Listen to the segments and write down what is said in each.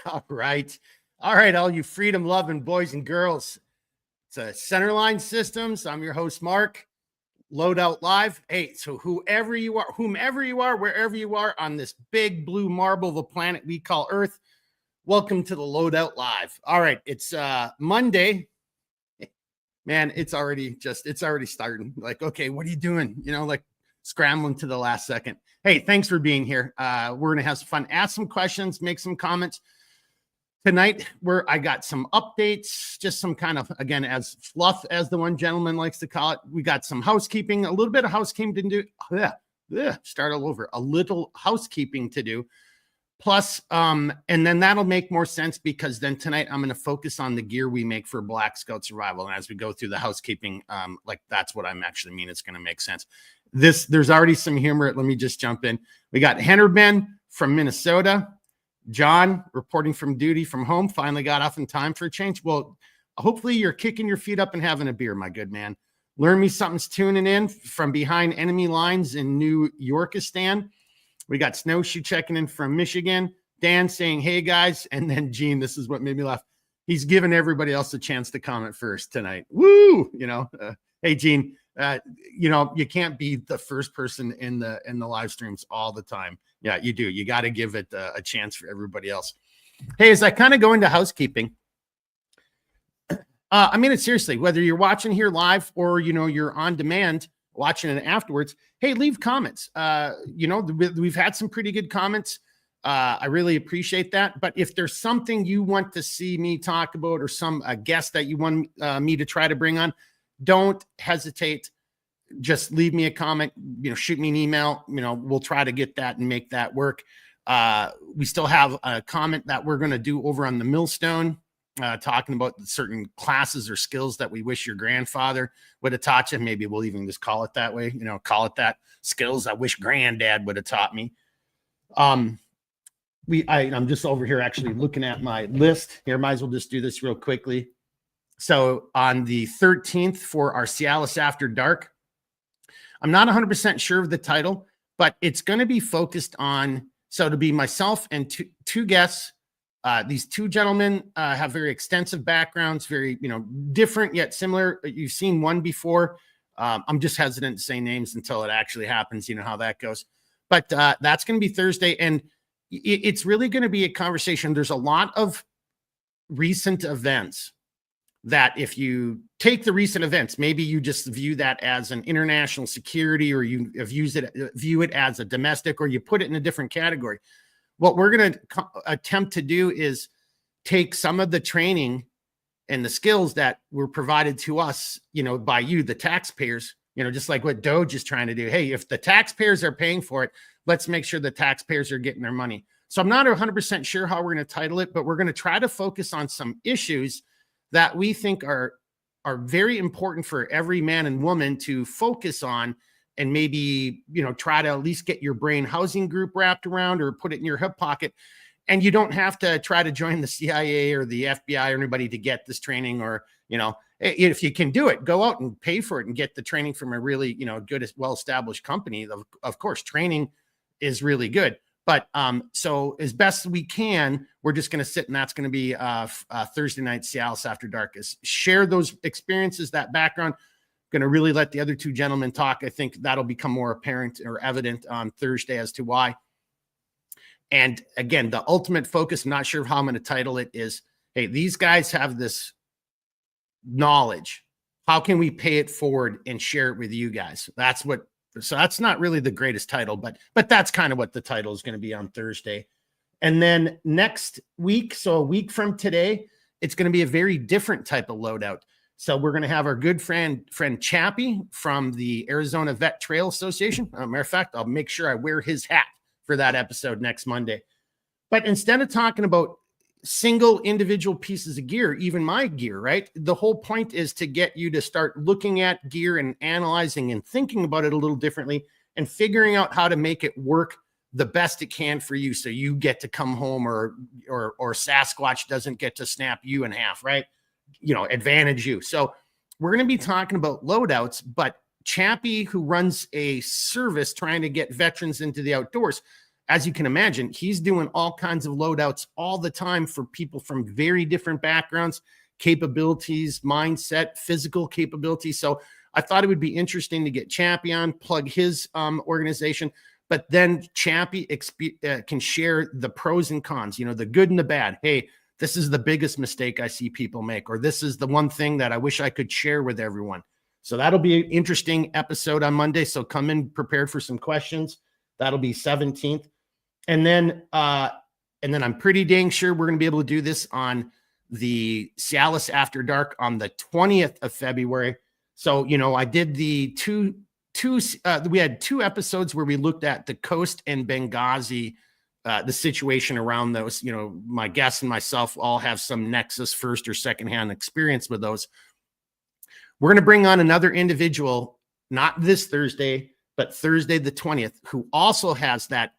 All right. All right, all you freedom-loving boys and girls. It's a Centerline Systems. I'm your host, Mark. Loadout Live. Hey, so whomever you are, wherever you are on this big blue marble of a planet we call Earth, welcome to the Loadout Live. All right, it's Monday. Man, it's already starting. Like, okay, what are you doing? You know, like scrambling to the last second. Hey, thanks for being here. We're going to have some fun, ask some questions, make some comments. Tonight, I got some updates, just some kind of, again, as fluff as the one gentleman likes to call it. We got some housekeeping, a little bit of housekeeping to do. Start all over. A little housekeeping to do. Plus, and then that'll make more sense because then tonight I'm going to focus on the gear we make for Black Scout Survival. And as we go through the housekeeping, like that's what I'm actually mean. It's going to make sense. There's already some humor. Let me just jump in. We got Henner Ben from Minnesota. John reporting from duty from home, finally got off in time for a change. Well, hopefully you're kicking your feet up and having a beer, my good man. Learn me something's tuning in from behind enemy lines in New Yorkistan. We got Snowshoe checking in from Michigan. Dan saying, hey, guys. And then Gene, this is what made me laugh. He's giving everybody else a chance to comment first tonight. Woo! Hey, Gene, you can't be the first person in the live streams all the time. Yeah, you do. You got to give it a chance for everybody else. Hey, as I kind of go into housekeeping, I mean it seriously, whether you're watching here live or, you're on demand watching it afterwards, hey, leave comments. We've had some pretty good comments. I really appreciate that. But if there's something you want to see me talk about or some guest that you want me to try to bring on, don't hesitate. Just leave me a comment, shoot me an email, we'll try to get that and make that work. We still have a comment that we're going to do over on the Millstone, talking about certain classes or skills that we wish your grandfather would have taught you. Maybe we'll even just call it that way, call it that, skills I wish granddad would have taught me. I'm just over here actually looking at my list here. Might as well just do this real quickly. So on the 13th for our CLS After Dark, I'm not 100% sure of the title, but it's going to be focused on, so to be myself and two guests. These two gentlemen have very extensive backgrounds, very, different yet similar. You've seen one before. I'm just hesitant to say names until it actually happens. You know how that goes. But that's going to be Thursday. And it's really going to be a conversation. There's a lot of recent events that if you take the recent events, maybe you just view that as an international security, or you view it as a domestic, or you put it in a different category. What we're going to attempt to do is take some of the training and the skills that were provided to us, by you, the taxpayers, just like what Doge is trying to do. Hey, if the taxpayers are paying for it, let's make sure the taxpayers are getting their money. So I'm not 100% sure how we're going to title it, but we're going to try to focus on some issues that we think are very important for every man and woman to focus on, and maybe, try to at least get your brain housing group wrapped around or put it in your hip pocket. And you don't have to try to join the CIA or the FBI or anybody to get this training, or, if you can do it, go out and pay for it and get the training from a really, good, well-established company. Of course, training is really good. But so as best we can, we're just going to sit, and that's going to be Thursday night CLS After Dark. Is share those experiences, that background. Going to really let the other two gentlemen talk. I think that'll become more apparent or evident on Thursday as to why. And again, the ultimate focus, I'm not sure how I'm going to title it, is, hey, these guys have this knowledge. How can we pay it forward and share it with you guys? So that's not really the greatest title, but that's kind of what the title is going to be on Thursday. And then next week, so a week from today, it's going to be a very different type of loadout. So we're going to have our good friend Chappie from the Arizona Vet Trail Association. Matter of fact, I'll make sure I wear his hat for that episode next Monday. But instead of talking about single individual pieces of gear, even my gear, right? The whole point is to get you to start looking at gear and analyzing and thinking about it a little differently and figuring out how to make it work the best it can for you, so you get to come home, or Sasquatch doesn't get to snap you in half, right? Advantage you. So we're going to be talking about loadouts, but Chappie, who runs a service trying to get veterans into the outdoors, as you can imagine, he's doing all kinds of loadouts all the time for people from very different backgrounds, capabilities, mindset, physical capabilities. So I thought it would be interesting to get Chappie on, plug his organization, but then Chappie can share the pros and cons, the good and the bad. Hey, this is the biggest mistake I see people make, or this is the one thing that I wish I could share with everyone. So that'll be an interesting episode on Monday. So come in prepared for some questions. That'll be 17th. And then I'm pretty dang sure we're going to be able to do this on the CLS After Dark on the 20th of February. So, I did we had 2 episodes where we looked at the coast and Benghazi, the situation around those. My guests and myself all have some nexus, first or secondhand experience with those. We're going to bring on another individual, not this Thursday, but Thursday the 20th, who also has that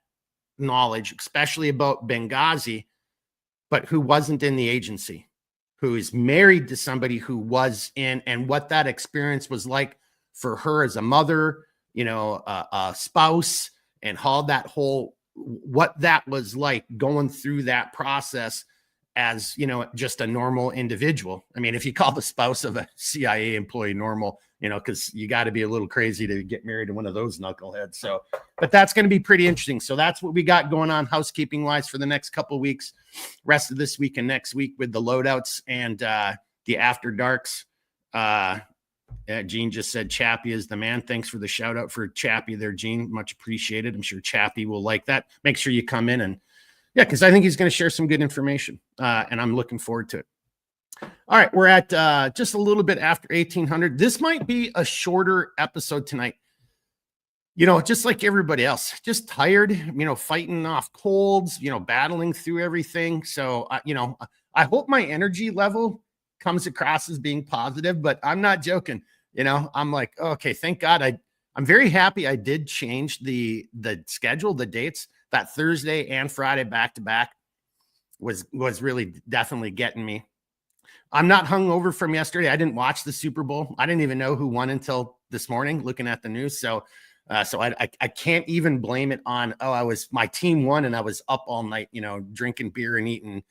knowledge, especially about Benghazi, but who wasn't in the agency, who is married to somebody who was in, and what that experience was like for her as a mother, a spouse, and what that was like going through that process as, just a normal individual. I mean, if you call the spouse of a CIA employee normal, because you got to be a little crazy to get married to one of those knuckleheads. So, but that's going to be pretty interesting. So that's what we got going on housekeeping wise for the next couple of weeks, rest of this week and next week with the loadouts and the After Darks. Gene just said Chappie is the man. Thanks for the shout out for Chappie there, Gene. Much appreciated. I'm sure Chappie will like that. Make sure you come in and because I think he's going to share some good information and I'm looking forward to it. All right, we're at just a little bit after 1800. This might be a shorter episode tonight. Just like everybody else, just tired, fighting off colds, battling through everything. So, I hope my energy level comes across as being positive, but I'm not joking. I'm like, okay, thank God. I'm very happy I did change the schedule, the dates. That Thursday and Friday back to back was really definitely getting me. I'm not hungover from yesterday. I didn't watch the Super Bowl. I didn't even know who won until this morning looking at the news. So I can't even blame it on, my team won and I was up all night, drinking beer and eating,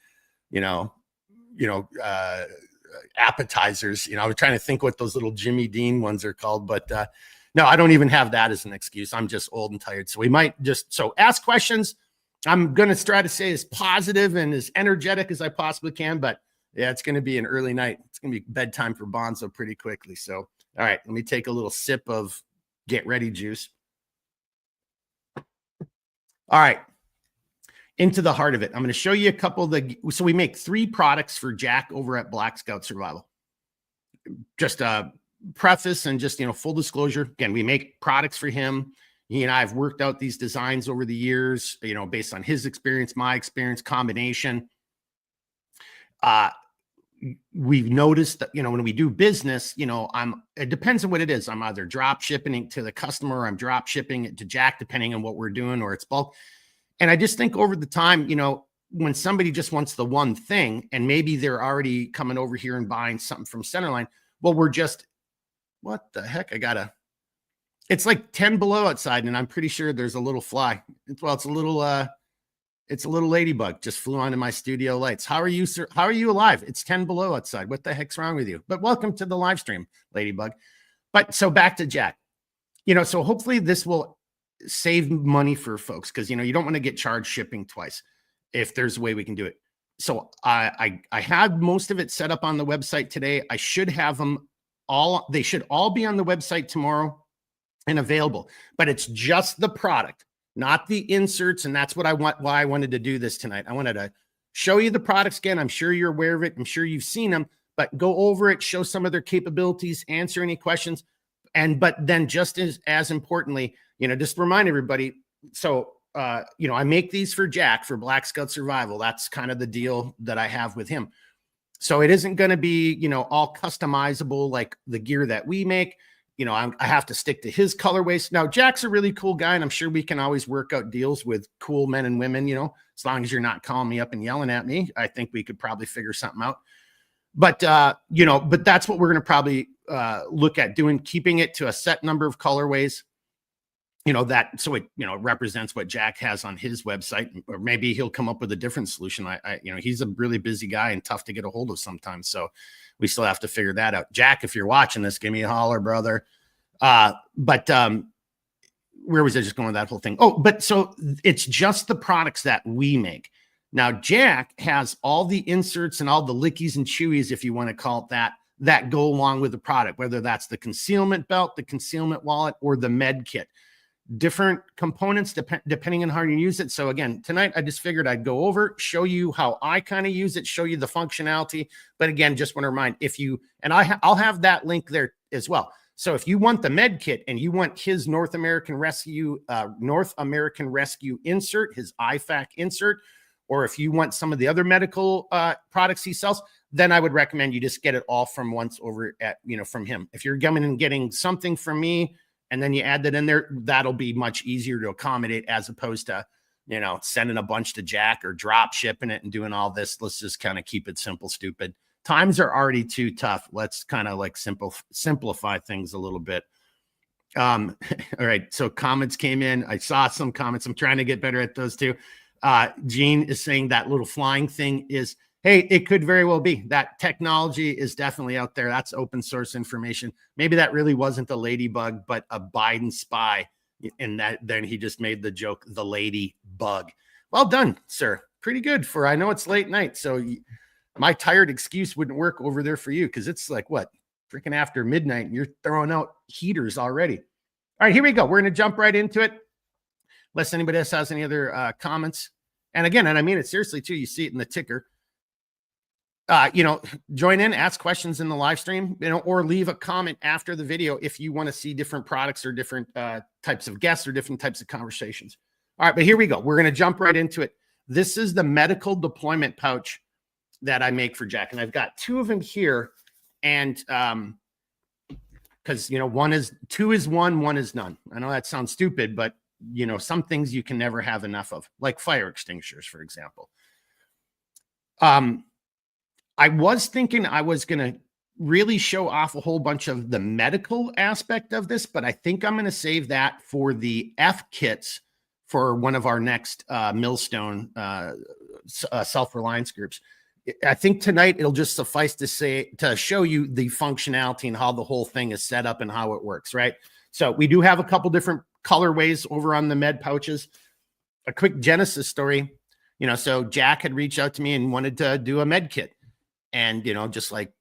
appetizers. I was trying to think what those little Jimmy Dean ones are called, but no, I don't even have that as an excuse. I'm just old and tired. So we might so ask questions. I'm going to try to say as positive and as energetic as I possibly can, but yeah, it's going to be an early night. It's going to be bedtime for Bonzo pretty quickly. So, all right, let me take a little sip of Get Ready juice. All right, into the heart of it. I'm going to show you a couple of so we make 3 products for Jack over at Black Scout Survival. Just preface and just, full disclosure. Again, we make products for him. He and I have worked out these designs over the years, based on his experience, my experience, combination. We've noticed that, when we do business, it depends on what it is. I'm either drop shipping it to the customer, or I'm drop shipping it to Jack, depending on what we're doing, or it's bulk. And I just think over the time, when somebody just wants the one thing and maybe they're already coming over here and buying something from Centerline, well, what the heck? It's like 10 below outside and I'm pretty sure there's a little fly. It's a little ladybug just flew onto my studio lights. How are you, sir? How are you alive? It's 10 below outside. What the heck's wrong with you? But welcome to the live stream, ladybug. But so back to Jack, so hopefully this will save money for folks. Cause you don't want to get charged shipping twice if there's a way we can do it. So I had most of it set up on the website today. I should have them they should all be on the website tomorrow and available, but it's just the product, not the inserts. And that's why I wanted to do this tonight. I wanted to show you the products again. I'm sure you're aware of it. I'm sure you've seen them, but go over it, show some of their capabilities, answer any questions. But then just as importantly, just remind everybody. So, I make these for Jack for Black Scout Survival. That's kind of the deal that I have with him. So it isn't going to be, all customizable like the gear that we make. I have to stick to his colorways. Now, Jack's a really cool guy, and I'm sure we can always work out deals with cool men and women, as long as you're not calling me up and yelling at me. I think we could probably figure something out. But, but that's what we're going to probably look at doing, keeping it to a set number of colorways. that, so it, represents what Jack has on his website, or maybe he'll come up with a different solution. He's a really busy guy and tough to get a hold of sometimes. So we still have to figure that out. Jack, if you're watching this, give me a holler, brother. But where was I just going with that whole thing? Oh, but so it's just the products that we make. Now, Jack has all the inserts and all the lickies and chewies, if you want to call it that go along with the product, whether that's the concealment belt, the concealment wallet, or the med kit. Different components depending on how you use it. So again, tonight I just figured I'd go over, show you how I kind of use it, show you the functionality. But again, just want to remind, I'll have that link there as well. So if you want the med kit and you want his North American Rescue insert, his IFAC insert, or if you want some of the other medical products he sells, then I would recommend you just get it all from once over at, from him. If you're coming and getting something from me and then you add that in there, that'll be much easier to accommodate as opposed to, sending a bunch to Jack or drop shipping it and doing all this. Let's just kind of keep it simple, stupid. Times are already too tough. Let's kind of like simplify things a little bit. All right. So comments came in. I saw some comments. I'm trying to get better at those too. Gene is saying that little flying thing is, hey, it could very well be. That technology is definitely out there. That's open source information. Maybe that really wasn't the ladybug, but a Biden spy. And then he just made the joke, the ladybug. Well done, sir. Pretty good for, I know it's late night. So my tired excuse wouldn't work over there for you because it's like, what, freaking after midnight and you're throwing out heaters already. All right, here we go. We're going to jump right into it. Unless anybody else has any other comments. And again, and I mean it seriously too, you see it in the ticker. Join in, ask questions in the live stream, or leave a comment after the video if you want to see different products or different types of guests or different types of conversations. All right, but here we go. We're going to jump right into it. This is the medical deployment pouch that I make for Jack. And I've got two of them here. And because, two is one is none. I know that sounds stupid, but, some things you can never have enough of, like fire extinguishers, for example. I was thinking I was going to really show off a whole bunch of the medical aspect of this, but I think I'm going to save that for the F kits for one of our next Millstone self-reliance groups. I think tonight it'll just suffice to show you the functionality and how the whole thing is set up and how it works, right? So we do have a couple different colorways over on the med pouches. A quick Genesis story, so Jack had reached out to me and wanted to do a med kit. And, just like,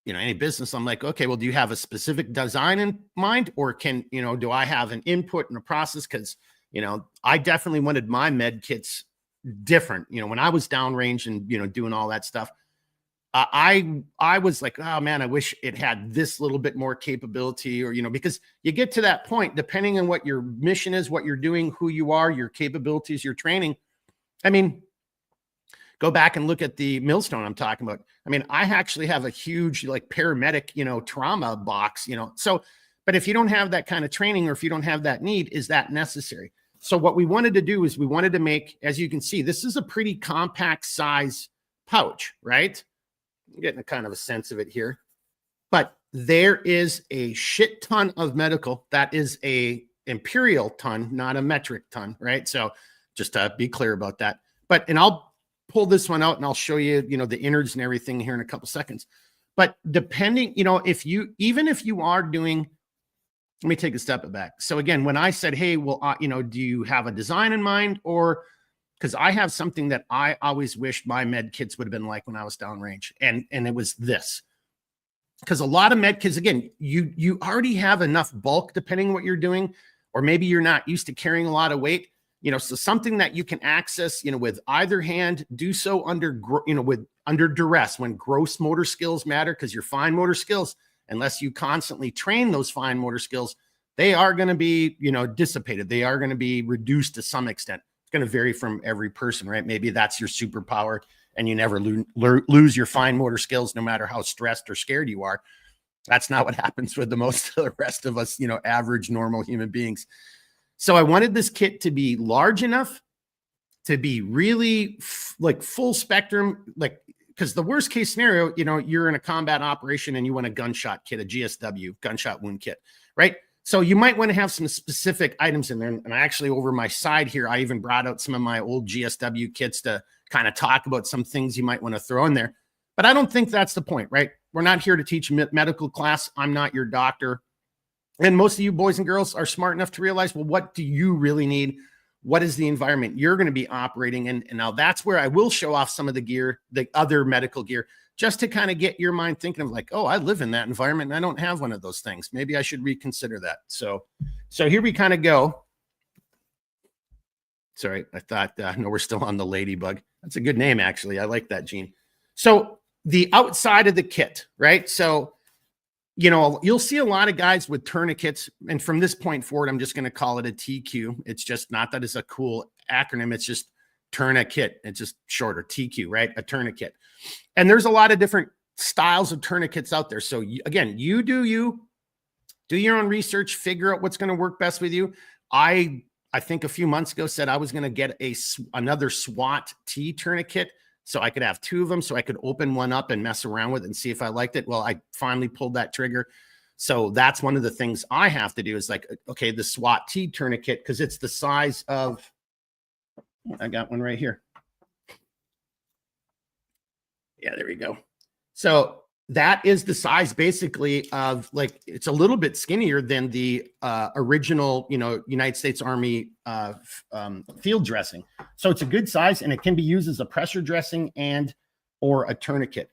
any business, I'm like, okay, well, do you have a specific design in mind? Or do I have an input and a process? Because, I definitely wanted my med kits different. When I was downrange and, doing all that stuff, I was like, oh man, I wish it had this little bit more capability or, because you get to that point, depending on what your mission is, what you're doing, who you are, your capabilities, your training. I mean, go back and look at the Millstone I'm talking about. I mean, I actually have a huge like paramedic, trauma box, so, but if you don't have that kind of training or if you don't have that need, is that necessary? So what we wanted to do is we wanted to make, as you can see, this is a pretty compact size pouch, right? I'm getting a kind of a sense of it here, but there is a shit ton of medical. That is a imperial ton, not a metric ton, right? So just to be clear about that, and I'll pull this one out and I'll show you, the innards and everything here in a couple seconds. But depending, even if you are doing, let me take a step back. So again, when I said, hey, well, do you have a design in mind? Or because I have something that I always wished my med kits would have been like when I was downrange. And it was this. Because a lot of med kits, again, you already have enough bulk depending on what you're doing, or maybe you're not used to carrying a lot of weight. So something that you can access, with either hand, do so under duress when gross motor skills matter, because your fine motor skills, unless you constantly train those fine motor skills, they are going to be, dissipated. They are going to be reduced to some extent. It's going to vary from every person, right? Maybe that's your superpower and you never lose your fine motor skills, no matter how stressed or scared you are. That's not what happens with the most of the rest of us, average, normal human beings. So I wanted this kit to be large enough to be really like full spectrum, because the worst case scenario, you're in a combat operation and you want a gunshot kit, a GSW, gunshot wound kit, right? So you might want to have some specific items in there. And I actually, over my side here, I even brought out some of my old GSW kits to kind of talk about some things you might want to throw in there. But I don't think that's the point, right? We're not here to teach a medical class. I'm not your doctor. And most of you boys and girls are smart enough to realize, well, what do you really need? What is the environment you're going to be operating in? And now that's where I will show off some of the gear, the other medical gear, just to kind of get your mind thinking of like, oh, I live in that environment and I don't have one of those things. Maybe I should reconsider that. So here we kind of go. Sorry, I thought, no, we're still on the ladybug. That's a good name, actually. I like that, Gene. So the outside of the kit, right? So, you know, you'll see a lot of guys with tourniquets. And from this point forward, I'm just going to call it a TQ. It's just not that it's a cool acronym. It's just tourniquet. It's just shorter, TQ, right? A tourniquet. And there's a lot of different styles of tourniquets out there. So again, you do your own research, figure out what's going to work best with you. I think a few months ago said I was going to get another SWAT T tourniquet so I could have two of them, so I could open one up and mess around with it and see if I liked it. Well, I finally pulled that trigger. So that's one of the things I have to do is like, okay, the SWAT T tourniquet, because it's the size of, I got one right here. Yeah, there we go. So that is the size basically of, like, it's a little bit skinnier than the original, you know, United States Army field dressing. So it's a good size and it can be used as a pressure dressing and or a tourniquet.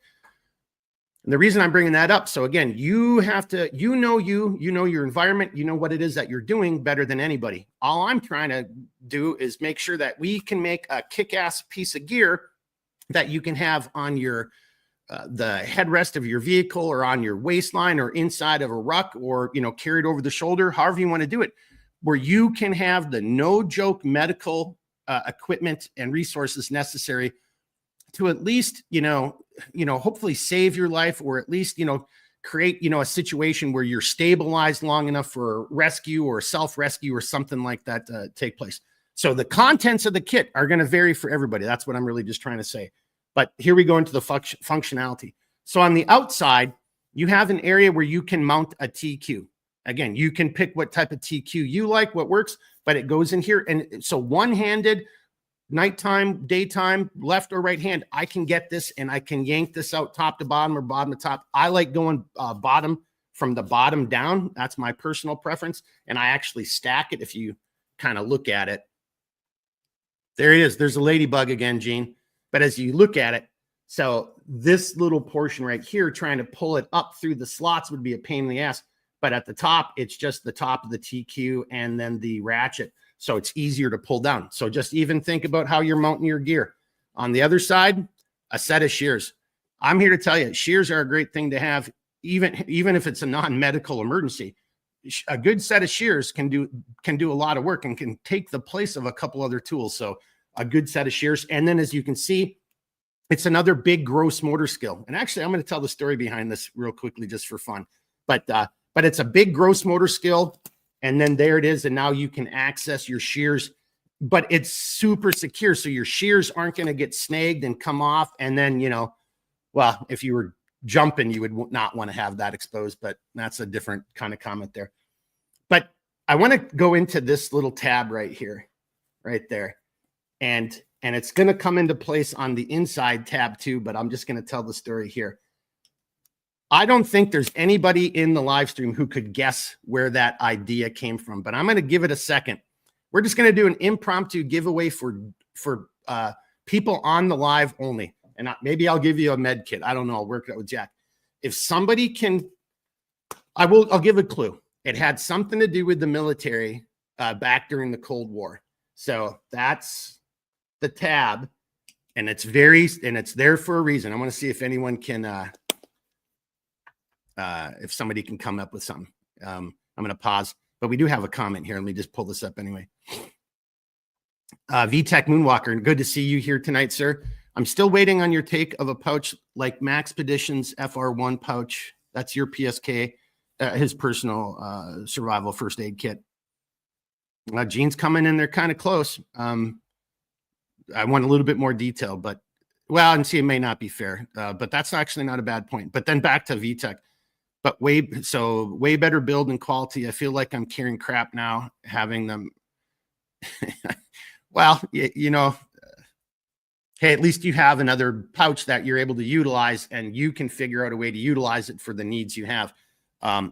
And the reason I'm bringing that up, so again, you have to, you know your environment, you know what it is that you're doing better than anybody. All I'm trying to do is make sure that we can make a kick-ass piece of gear that you can have on your the headrest of your vehicle or on your waistline or inside of a ruck or, you know, carried over the shoulder, however you want to do it, where you can have the no joke medical equipment and resources necessary to at least, you know, hopefully save your life, or at least, you know, create, you know, a situation where you're stabilized long enough for rescue or self-rescue or something like that to take place. So the contents of the kit are going to vary for everybody. That's what I'm really just trying to say. But here we go into the functionality. So on the outside, you have an area where you can mount a TQ. Again, you can pick what type of TQ you like, what works, but it goes in here. And so one-handed, nighttime, daytime, left or right hand, I can get this and I can yank this out top to bottom or bottom to top. I like going bottom from the bottom down. That's my personal preference. And I actually stack it if you kind of look at it. There it is. There's a ladybug again, Gene. But as you look at it, so this little portion right here, trying to pull it up through the slots would be a pain in the ass. But at the top, it's just the top of the TQ and then the ratchet. So it's easier to pull down. So just even think about how you're mounting your gear. On the other side, a set of shears. I'm here to tell you, shears are a great thing to have, even if it's a non-medical emergency. A good set of shears can do a lot of work and can take the place of a couple other tools. So a good set of shears. And then as you can see, it's another big gross motor skill. And actually, I'm going to tell the story behind this real quickly just for fun. But it's a big gross motor skill. And then there it is. And now you can access your shears, but it's super secure. So your shears aren't going to get snagged and come off. And then, you know, well, if you were jumping, you would not want to have that exposed, but that's a different kind of comment there. But I want to go into this little tab right here, right there. And it's going to come into place on the inside tab too, but I'm just going to tell the story here. I don't think there's anybody in the live stream who could guess where that idea came from, but I'm going to give it a second. We're just going to do an impromptu giveaway for people on the live only. And maybe I'll give you a med kit. I don't know. I'll work it out with Jack. If somebody can, I'll give a clue. It had something to do with the military back during the Cold War. So that's the tab, and it's there for a reason. I want to see if anyone can, if somebody can come up with something. I'm going to pause, but we do have a comment here. Let me just pull this up anyway. VTech Moonwalker, good to see you here tonight, sir. I'm still waiting on your take of a pouch like Maxpedition's FR1 pouch. That's your PSK, his personal survival first aid kit. Gene's coming in there kind of close. I want a little bit more detail, but well, and see, it may not be fair, but that's actually not a bad point. But then back to VTech. but way better build and quality. I feel like I'm carrying crap now, having them. Well, you know, hey, at least you have another pouch that you're able to utilize, and you can figure out a way to utilize it for the needs you have.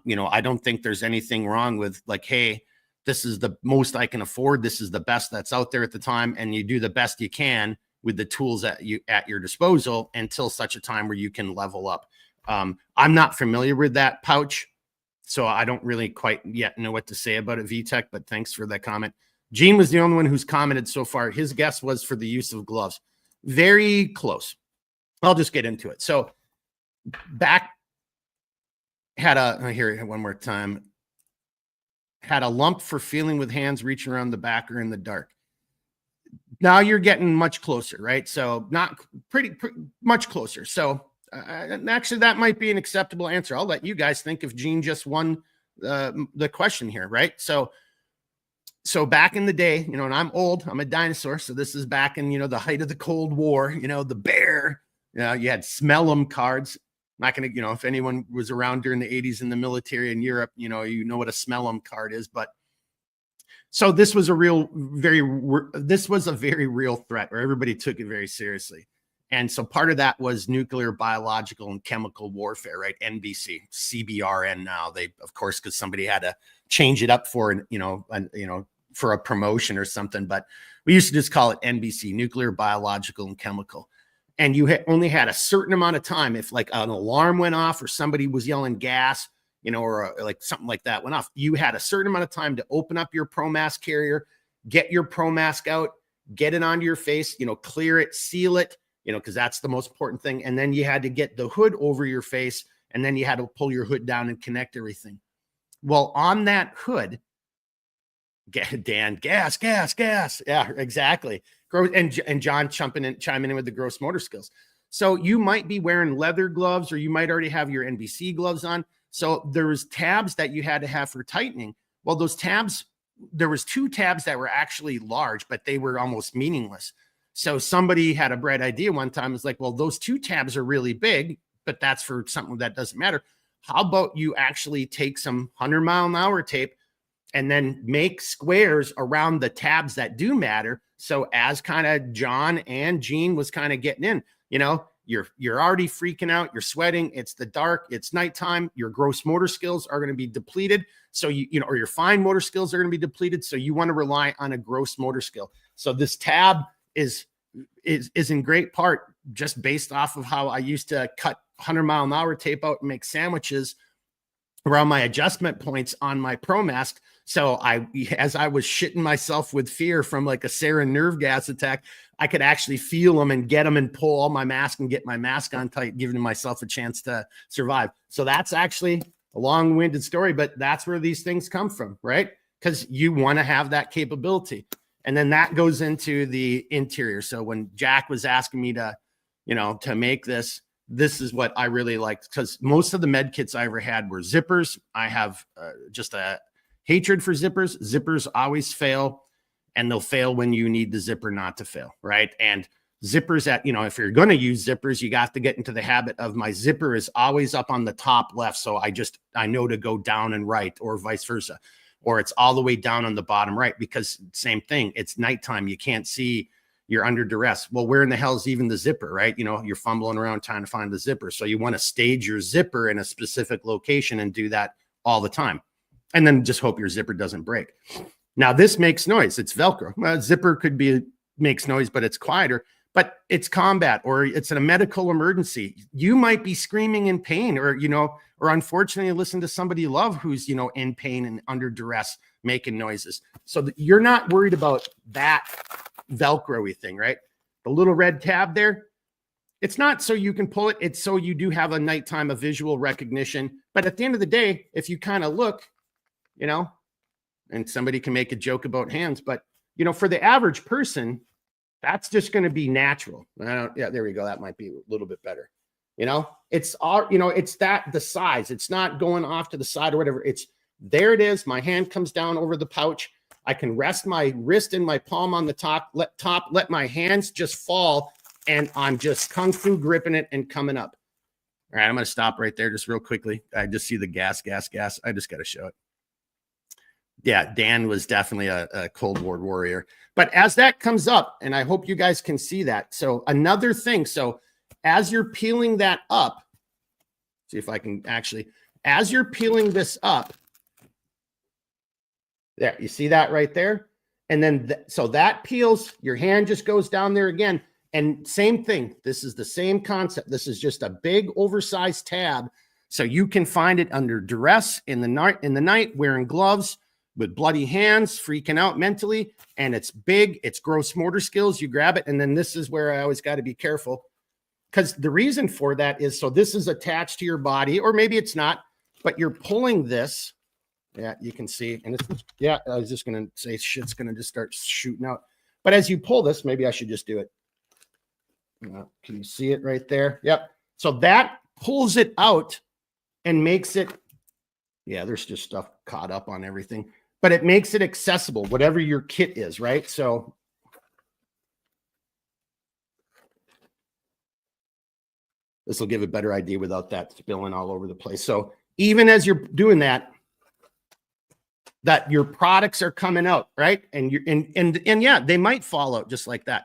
You know, I don't think there's anything wrong with like, hey, this is the most I can afford. This is the best that's out there at the time. And you do the best you can with the tools at your disposal until such a time where you can level up. I'm not familiar with that pouch, so I don't really quite yet know what to say about it, VTech, but thanks for that comment. Gene was the only one who's commented so far. His guess was for the use of gloves. Very close. I'll just get into it. So back had a, here one more time, had a lump for feeling with hands reaching around the back or in the dark. Now you're getting much closer, right? So not pretty much closer. So actually that might be an acceptable answer. I'll let you guys think if Gene just won the question here, right? So back in the day, you know, and I'm old, I'm a dinosaur. So this is back in, you know, the height of the Cold War, you know, the bear, you know, you had smell 'em cards. I'm not going to, you know, if anyone was around during the 80s in the military in Europe, you know what a smell 'em card is. But so this was a very real threat where everybody took it very seriously. And so part of that was nuclear, biological, and chemical warfare, right? NBC, CBRN now. They, of course, because somebody had to change it up for, for a promotion or something, but we used to just call it NBC, nuclear, biological, and chemical. And you only had a certain amount of time. If like an alarm went off or somebody was yelling gas, you know, or like something like that went off, you had a certain amount of time to open up your pro mask carrier, get your pro mask out, get it onto your face, you know, clear it, seal it, you know, because that's the most important thing. And then you had to get the hood over your face, and then you had to pull your hood down and connect everything. Well, on that hood, Dan, gas. Yeah, exactly. And John chiming in with the gross motor skills. So you might be wearing leather gloves, or you might already have your NBC gloves on. So there was tabs that you had to have for tightening. Well, those tabs, there was 2 tabs that were actually large, but they were almost meaningless. So somebody had a bright idea one time. It's like, well, those 2 tabs are really big, but that's for something that doesn't matter. How about you actually take some 100-mile-an-hour tape and then make squares around the tabs that do matter? So as kind of John and Gene was kind of getting in, you know, you're already freaking out, you're sweating, it's the dark, it's nighttime, your gross motor skills are going to be depleted. So you know, or your fine motor skills are going to be depleted. So you want to rely on a gross motor skill. So this tab is in great part just based off of how I used to cut 100-mile-an-hour tape out and make sandwiches around my adjustment points on my pro mask. So as I was shitting myself with fear from like a sarin nerve gas attack, I could actually feel them and get them and pull all my mask and get my mask on tight, giving myself a chance to survive. So that's actually a long-winded story, but that's where these things come from, right? Because you want to have that capability. And then that goes into the interior. So when Jack was asking me to, you know, to make this is what I really liked, because most of the med kits I ever had were zippers. I have just a hatred for zippers. Zippers always fail, and they'll fail when you need the zipper not to fail, right? And zippers you know, if you're going to use zippers, you got to get into the habit of my zipper is always up on the top left. So I know to go down and right, or vice versa. Or it's all the way down on the bottom right, because same thing, it's nighttime. You can't see, you're under duress. Well, where in the hell is even the zipper, right? You know, you're fumbling around trying to find the zipper. So you want to stage your zipper in a specific location and do that all the time. And then just hope your zipper doesn't break. Now this makes noise. It's Velcro. Well, zipper makes noise, but it's quieter. But it's combat, or it's a medical emergency. You might be screaming in pain, or, you know, or unfortunately listen to somebody you love who's, you know, in pain and under duress making noises. So you're not worried about that Velcro-y thing, right? The little red tab there, it's not so you can pull it. It's so you do have a nighttime, a visual recognition. But at the end of the day, if you kind of look, you know, and somebody can make a joke about hands, but, you know, for the average person, that's just going to be natural. Yeah, there we go. That might be a little bit better. You know, it's all, you know, it's the size. It's not going off to the side or whatever. It's there. It is. My hand comes down over the pouch. I can rest my wrist and my palm on the top, let my hands just fall, and I'm just kung fu gripping it and coming up. All right, I'm going to stop right there just real quickly. I just see the gas. I just got to show it. Yeah, Dan was definitely a Cold War warrior. But as that comes up, and I hope you guys can see that. So another thing, so as you're peeling that up, see if I can actually, as you're peeling this up, there, you see that right there? And then, so that peels, your hand just goes down there again. And same thing, this is the same concept. This is just a big oversized tab. So you can find it under duress in the night, wearing gloves, with bloody hands, freaking out mentally, and it's big, it's gross motor skills, you grab it, and then this is where I always got to be careful, because the reason for that is, so this is attached to your body, or maybe it's not, but you're pulling this, yeah, you can see, and it's, yeah, I was just going to say shit's going to just start shooting out, but as you pull this, maybe I should just do it. Can you see it right there? Yep. So that pulls it out and makes it, yeah, there's just stuff caught up on everything, but it makes it accessible, whatever your kit is, right? So this will give a better idea without that spilling all over the place. So even as you're doing that, that your products are coming out, right? And you're and yeah, they might fall out just like that.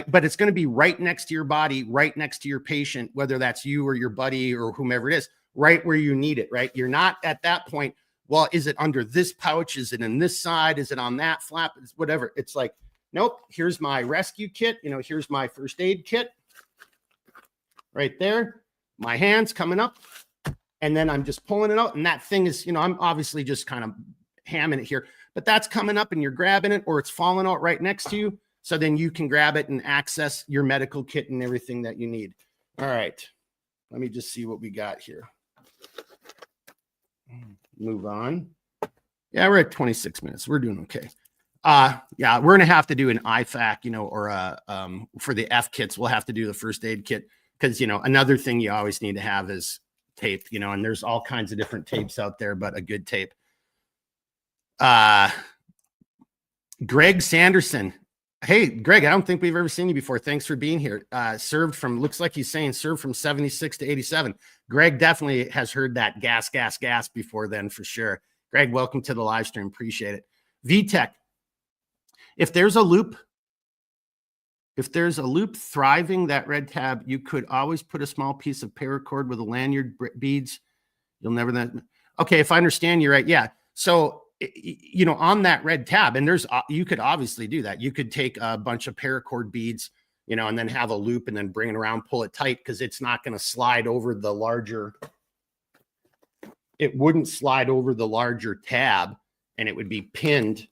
But it's going to be right next to your body, right next to your patient, whether that's you or your buddy or whomever it is, right where you need it, right? You're not at that point, well, is it under this pouch? Is it in this side? Is it on that flap? It's whatever. It's like, nope, here's my rescue kit. You know, here's my first aid kit right there. My hands coming up. And then I'm just pulling it out. And that thing is, you know, I'm obviously just kind of hamming it here, but that's coming up and you're grabbing it, or it's falling out right next to you. So then you can grab it and access your medical kit and everything that you need. All right. Let me just see what we got here. Move on. Yeah, we're at 26 minutes. We're doing okay. Yeah, we're going to have to do an IFAC, you know, or for the F kits, we'll have to do the first aid kit because, you know, another thing you always need to have is tape, you know, and there's all kinds of different tapes out there, but a good tape. Greg Sanderson. Hey, Greg, I don't think we've ever seen you before. Thanks for being here. Served from, looks like he's saying served from 76 to 87. Greg definitely has heard that gas before then for sure. Greg, welcome to the live stream. Appreciate it. VTech. If there's a loop thriving that red tab, you could always put a small piece of paracord with a lanyard beads. You'll never then. Okay, if I understand you right. Yeah. So, you know, on that red tab, and there's, you could obviously do that. You could take a bunch of paracord beads, you know, and then have a loop and then bring it around, pull it tight, because it's not going to slide over the larger, it wouldn't slide over the larger tab, and it would be pinned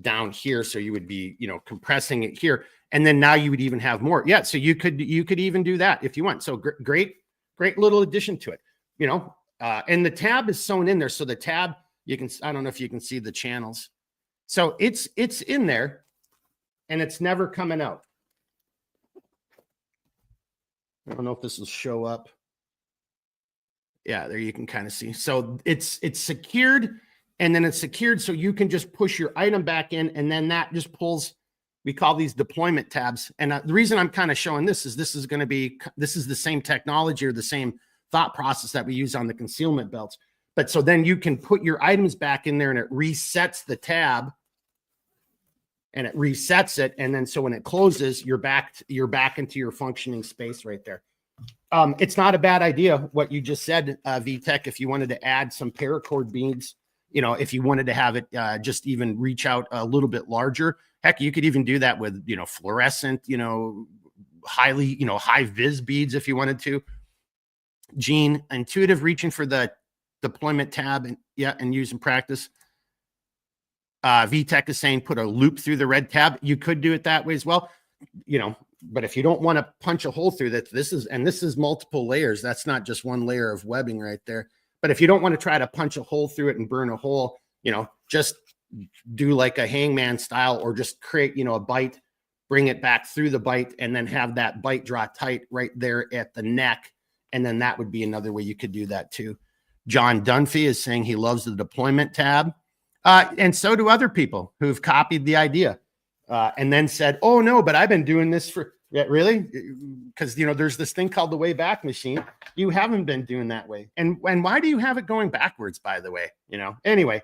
down here. So you would be, you know, compressing it here. And then now you would even have more. Yeah. So you could even do that if you want. So great little addition to it, you know, and the tab is sewn in there. So the tab, you can, I don't know if you can see the channels. So it's in there and it's never coming out. I don't know if this will show up. Yeah, there you can kind of see. So it's secured, and then it's secured so you can just push your item back in, and then that just pulls, we call these deployment tabs. And the reason I'm kind of showing this is this is the same technology or the same thought process that we use on the concealment belts. But so then you can put your items back in there and it resets the tab and it resets it. And then so when it closes, you're back into your functioning space right there. It's not a bad idea what you just said, VTech, if you wanted to add some paracord beads, you know, if you wanted to have it just even reach out a little bit larger. Heck, you could even do that with, you know, fluorescent, you know, highly, you know, high vis beads if you wanted to. Gene, intuitive reaching for the deployment tab and yeah, and use in practice. VTech is saying put a loop through the red tab. You could do it that way as well, you know, but if you don't want to punch a hole through that, this is multiple layers. That's not just one layer of webbing right there. But if you don't want to try to punch a hole through it and burn a hole, you know, just do like a hangman style, or just create, you know, a bite, bring it back through the bite, and then have that bite draw tight right there at the neck. And then that would be another way you could do that too. John Dunphy is saying he loves the deployment tab. And so do other people who've copied the idea and then said, oh no, but I've been doing this for, Yeah, really? Because there's this thing called the way back machine. You haven't been doing that way. And why do you have it going backwards, by the way? Anyway,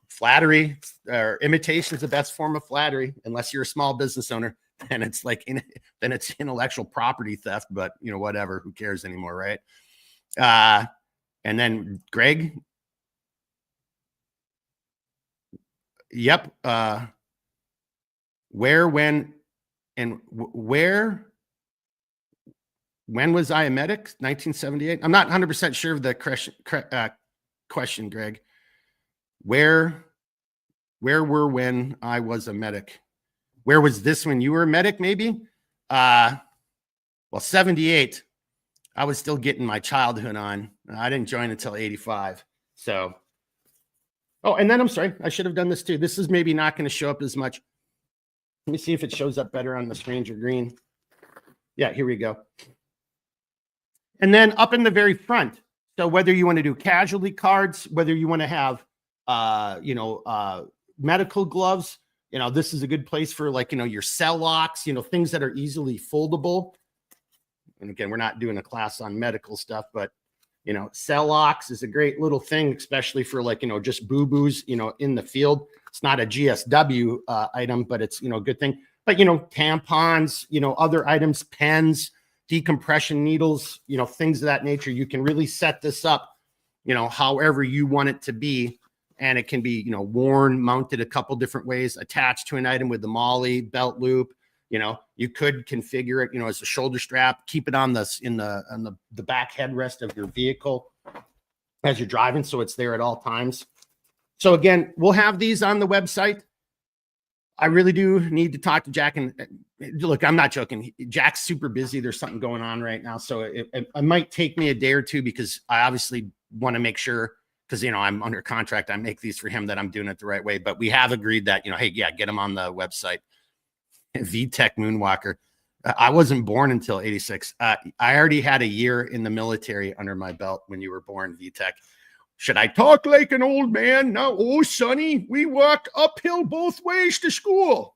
flattery or imitation is the best form of flattery, unless you're a small business owner. And it's like then it's intellectual property theft, but whatever, who cares anymore, right? And then Greg. Yep. Where, when, and when was I a medic? 1978. I'm not 100% sure of the question, Greg. Where were when I was a medic? Where was this when you were a medic? Maybe. Well, 78. I was still getting my childhood on. I didn't join until 85. So. Oh, and then I'm sorry, I should have done this too. This is maybe not going to show up as much. Let me see if it shows up better on the Stranger Green. Yeah, here we go. And then up in the very front. So whether you want to do casualty cards, whether you want to have, medical gloves, this is a good place for your cell locks, things that are easily foldable. And again, we're not doing a class on medical stuff, but cell locks is a great little thing, especially for just boo-boos, in the field. It's not a GSW item, but it's, a good thing. But, tampons, other items, pens, decompression needles, things of that nature. You can really set this up, however you want it to be. And it can be, worn, mounted a couple different ways, attached to an item with the MOLLE, belt loop. You could configure it, as a shoulder strap, keep it on the back headrest of your vehicle as you're driving, so it's there at all times. So again, we'll have these on the website. I really do need to talk to Jack, and look, I'm not joking. Jack's super busy. There's something going on right now, so it might take me a day or two, because I obviously want to make sure, because I'm under contract, I make these for him, that I'm doing it the right way. But we have agreed that hey, yeah, get him on the website. VTech Moonwalker. I wasn't born until 86. I already had a year in the military under my belt when you were born, VTech. Should I talk like an old man? No. Oh, Sonny, we walked uphill both ways to school,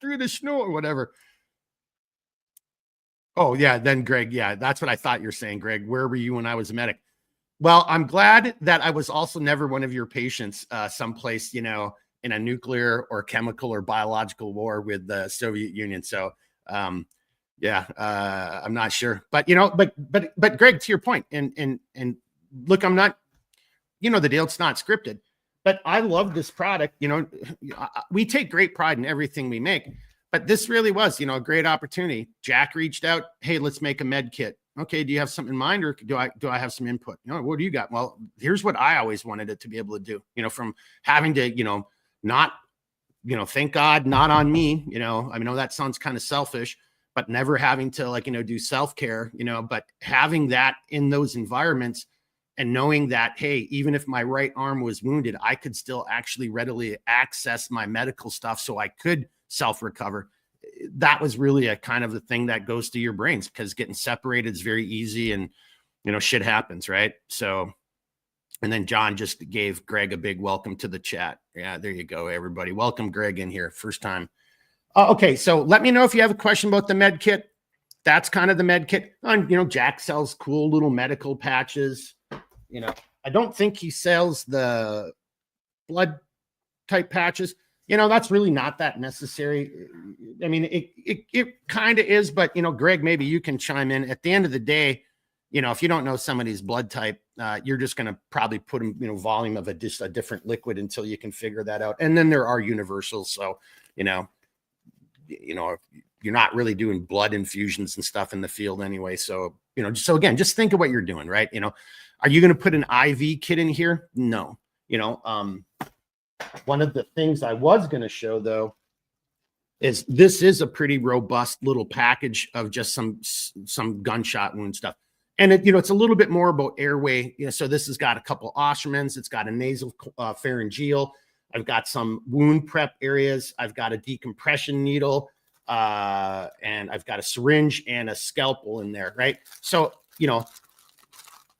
through the snow or whatever. Oh, yeah. Then Greg, yeah, that's what I thought you're saying, Greg. Where were you when I was a medic? Well, I'm glad that I was also never one of your patients someplace, in a nuclear or chemical or biological war with the Soviet Union. So, I'm not sure, but but Greg, to your point, and look, I'm not, the deal, it's not scripted, but I love this product. We take great pride in everything we make, but this really was, a great opportunity. Jack reached out. Hey, let's make a med kit. Okay. Do you have something in mind, or do I have some input? What do you got? Well, here's what I always wanted it to be able to do, from having to, not, thank God, not on me, I know that sounds kind of selfish, but never having to do self-care, but having that in those environments, and knowing that, hey, even if my right arm was wounded, I could still actually readily access my medical stuff so I could self-recover. That was really a kind of the thing that goes to your brains, because getting separated is very easy, and, shit happens. Right. So, and then John just gave Greg a big welcome to the chat. Yeah, there you go, everybody. Welcome Greg in here. First time. Okay, so let me know if you have a question about the med kit. That's kind of the med kit. Jack sells cool little medical patches. I don't think he sells the blood type patches. That's really not that necessary. I mean, it kind of is, but Greg, maybe you can chime in. At the end of the day, if you don't know somebody's blood type, you're just going to probably put them, volume of a different liquid until you can figure that out. And then there are universals. So, you're not really doing blood infusions and stuff in the field anyway. So, so again, just think of what you're doing, right? Are you going to put an IV kit in here? No. One of the things I was going to show, though, is this is a pretty robust little package of just some gunshot wound stuff. And it's a little bit more about airway. So this has got a couple Ostermans. It's got a nasal pharyngeal. I've got some wound prep areas. I've got a decompression needle, and I've got a syringe and a scalpel in there, right? So,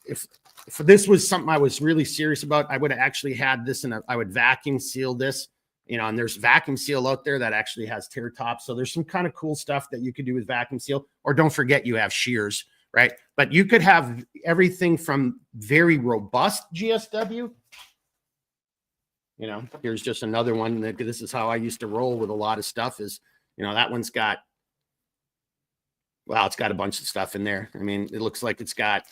if this was something I was really serious about, I would have actually had this, and I would vacuum seal this you know, and there's vacuum seal out there that actually has tear tops. So there's some kind of cool stuff that you could do with vacuum seal, or don't forget you have shears, right? But you could have everything from very robust GSW. You know, here's just another one. This is how I used to roll with a lot of stuff is, you know, that one's got, well, it's got a bunch of stuff in there. I mean, it looks like it's got,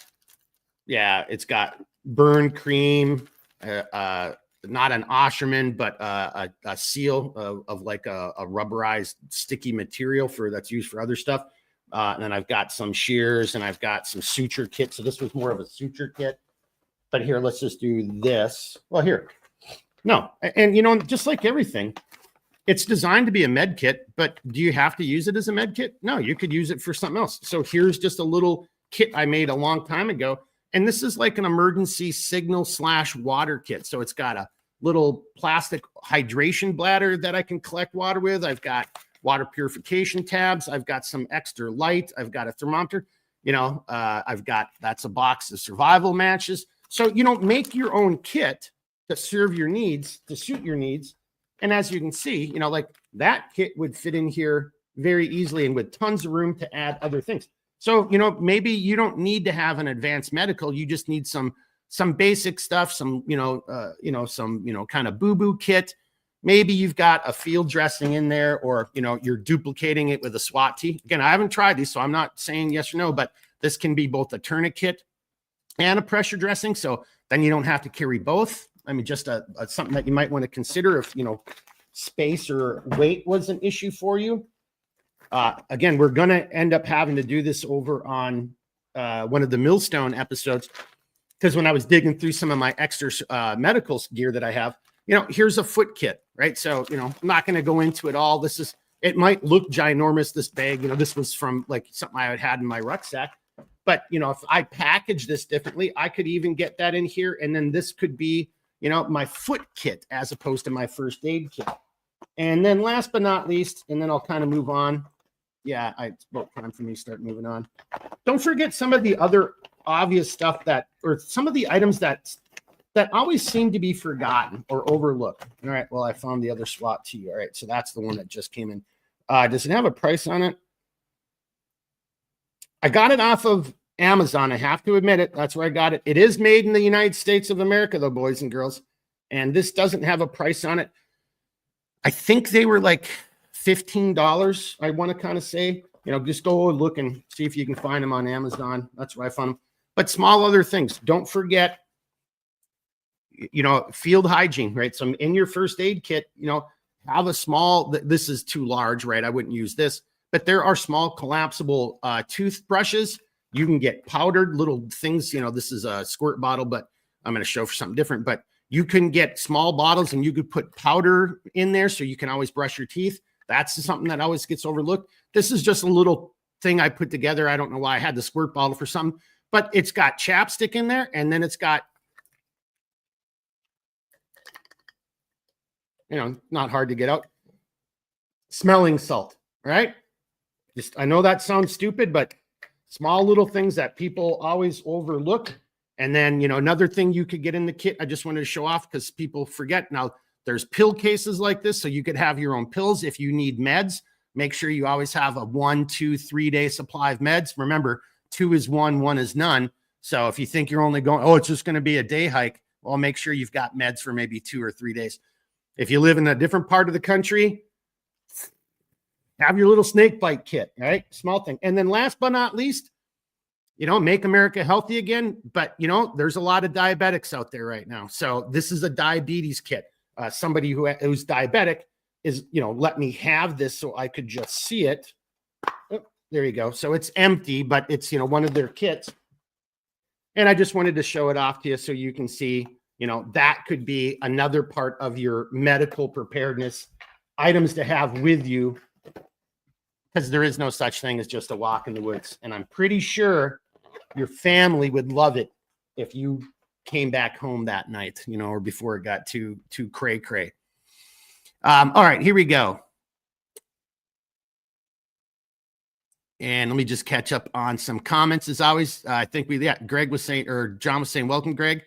yeah, it's got burn cream, not an Osherman, but a seal of like a rubberized sticky material that's used for other stuff. And then I've got some shears and I've got some suture kit. So this was more of a suture kit. But here, let's just do this. Well, here. No. And, you know, just like everything, it's designed to be a med kit, but do you have to use it as a med kit? No, you could use it for something else. So here's just a little kit I made a long time ago. And this is like an emergency signal / water kit. So it's got a little plastic hydration bladder that I can collect water with. I've got water purification tabs. I've got some extra light. I've got a thermometer. You know, that's a box of survival matches. So, you know, make your own kit to serve your needs, to suit your needs. And as you can see, you know, like that kit would fit in here very easily and with tons of room to add other things. So, you know, maybe you don't need to have an advanced medical. You just need some basic stuff, some kind of boo-boo kit. Maybe you've got a field dressing in there, or, you know, you're duplicating it with a SWAT tee. Again, I haven't tried these, so I'm not saying yes or no, but this can be both a tourniquet and a pressure dressing. So then you don't have to carry both. I mean, just something that you might want to consider if, you know, space or weight was an issue for you. Again, we're going to end up having to do this over on one of the Millstone episodes, because when I was digging through some of my extra medical gear that I have, you know, here's a foot kit, right? So, you know, I'm not going to go into it all. It might look ginormous, this bag. You know, this was from like something I had in my rucksack. But, you know, if I package this differently, I could even get that in here. And then this could be, you know, my foot kit as opposed to my first aid kit. And then last but not least, and then I'll kind of move on. Yeah, it's about time for me to start moving on. Don't forget some of the other obvious stuff or some of the items that always seem to be forgotten or overlooked. All right, well, I found the other SWAT tee. All right, so that's the one that just came in. Does it have a price on it? I got it off of Amazon. I have to admit it. That's where I got it. It is made in the United States of America, though, boys and girls. And this doesn't have a price on it. I think they were like $15. I want to kind of say, you know, just go look and see if you can find them on Amazon. That's where I found them. But small other things. Don't forget, you know, field hygiene, right? So in your first aid kit, you know, have a small, this is too large, right? I wouldn't use this. But there are small collapsible toothbrushes. You can get powdered little things. You know, this is a squirt bottle, but I'm going to show for something different. But you can get small bottles and you could put powder in there so you can always brush your teeth. That's something that always gets overlooked. This is just a little thing I put together. I don't know why I had the squirt bottle for something, but it's got chapstick in there. And then it's got, you know, not hard to get out, smelling salt, right? I know that sounds stupid, but small little things that people always overlook. And then, you know, another thing you could get in the kit, I just wanted to show off because people forget. Now, there's pill cases like this, so you could have your own pills. If you need meds, make sure you always have a 1, 2, 3 day supply of meds. Remember, 2 is 1 is none. So if you think you're only going, oh, it's just going to be a day hike, well, make sure you've got meds for maybe 2 or 3 days. If you live in a different part of the country, have your little snake bite kit, right? Small thing. And then last but not least, you know, make America healthy again. But, you know, there's a lot of diabetics out there right now. So this is a diabetes kit. Somebody who's diabetic is, you know, let me have this so I could just see it. Oh, there you go. So it's empty, but it's, you know, one of their kits. And I just wanted to show it off to you so you can see, you know, that could be another part of your medical preparedness items to have with you, because there is no such thing as just a walk in the woods. And I'm pretty sure your family would love it if you came back home that night, you know, or before it got too cray cray. All right, here we go. And let me just catch up on some comments as always. I think Greg was saying, or John was saying, welcome, Greg.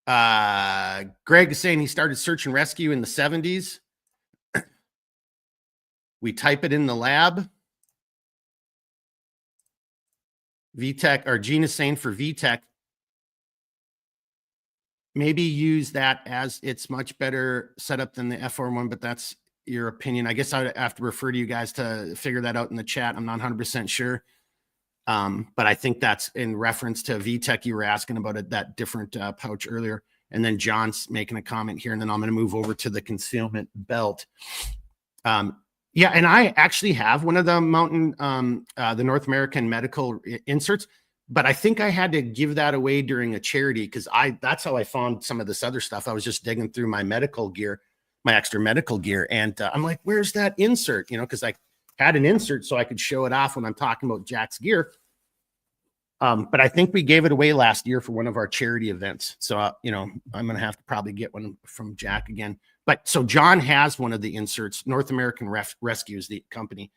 Greg is saying he started search and rescue in the 70s. We type it in the lab. VTech, or Gene is saying for VTech, maybe use that as it's much better setup than the F4 one, but that's your opinion. I guess I would have to refer to you guys to figure that out in the chat. I'm not 100% sure. But I think that's in reference to VTech. You were asking about it, that different pouch earlier. And then John's making a comment here, and then I'm going to move over to the concealment belt. Yeah, and I actually have one of the Mountain, the North American medical inserts, but I think I had to give that away during a charity because that's how I found some of this other stuff. I was just digging through my medical gear, my extra medical gear, and I'm like, where's that insert? You know, because I had an insert so I could show it off when I'm talking about Jack's gear. But I think we gave it away last year for one of our charity events. So, you know, I'm going to have to probably get one from Jack again. But so John has one of the inserts, North American Rescue is the company.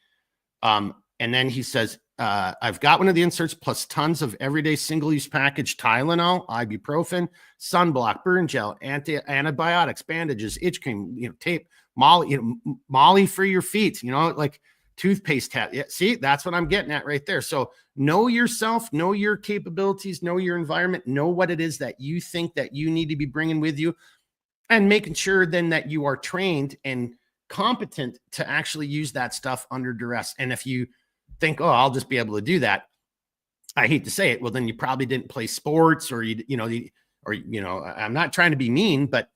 And then he says, I've got one of the inserts plus tons of everyday single-use package Tylenol, ibuprofen, sunblock, burn gel, antibiotics, bandages, itch cream, you know, tape, Molly, Molly for your feet, you know, like toothpaste tab. Yeah, see, that's what I'm getting at right there. So know yourself, know your capabilities, know your environment, know what it is that you think that you need to be bringing with you, and making sure then that you are trained and competent to actually use that stuff under duress. And if you think, oh, I'll just be able to do that, I hate to say it, well, then you probably didn't play sports, or I'm not trying to be mean, but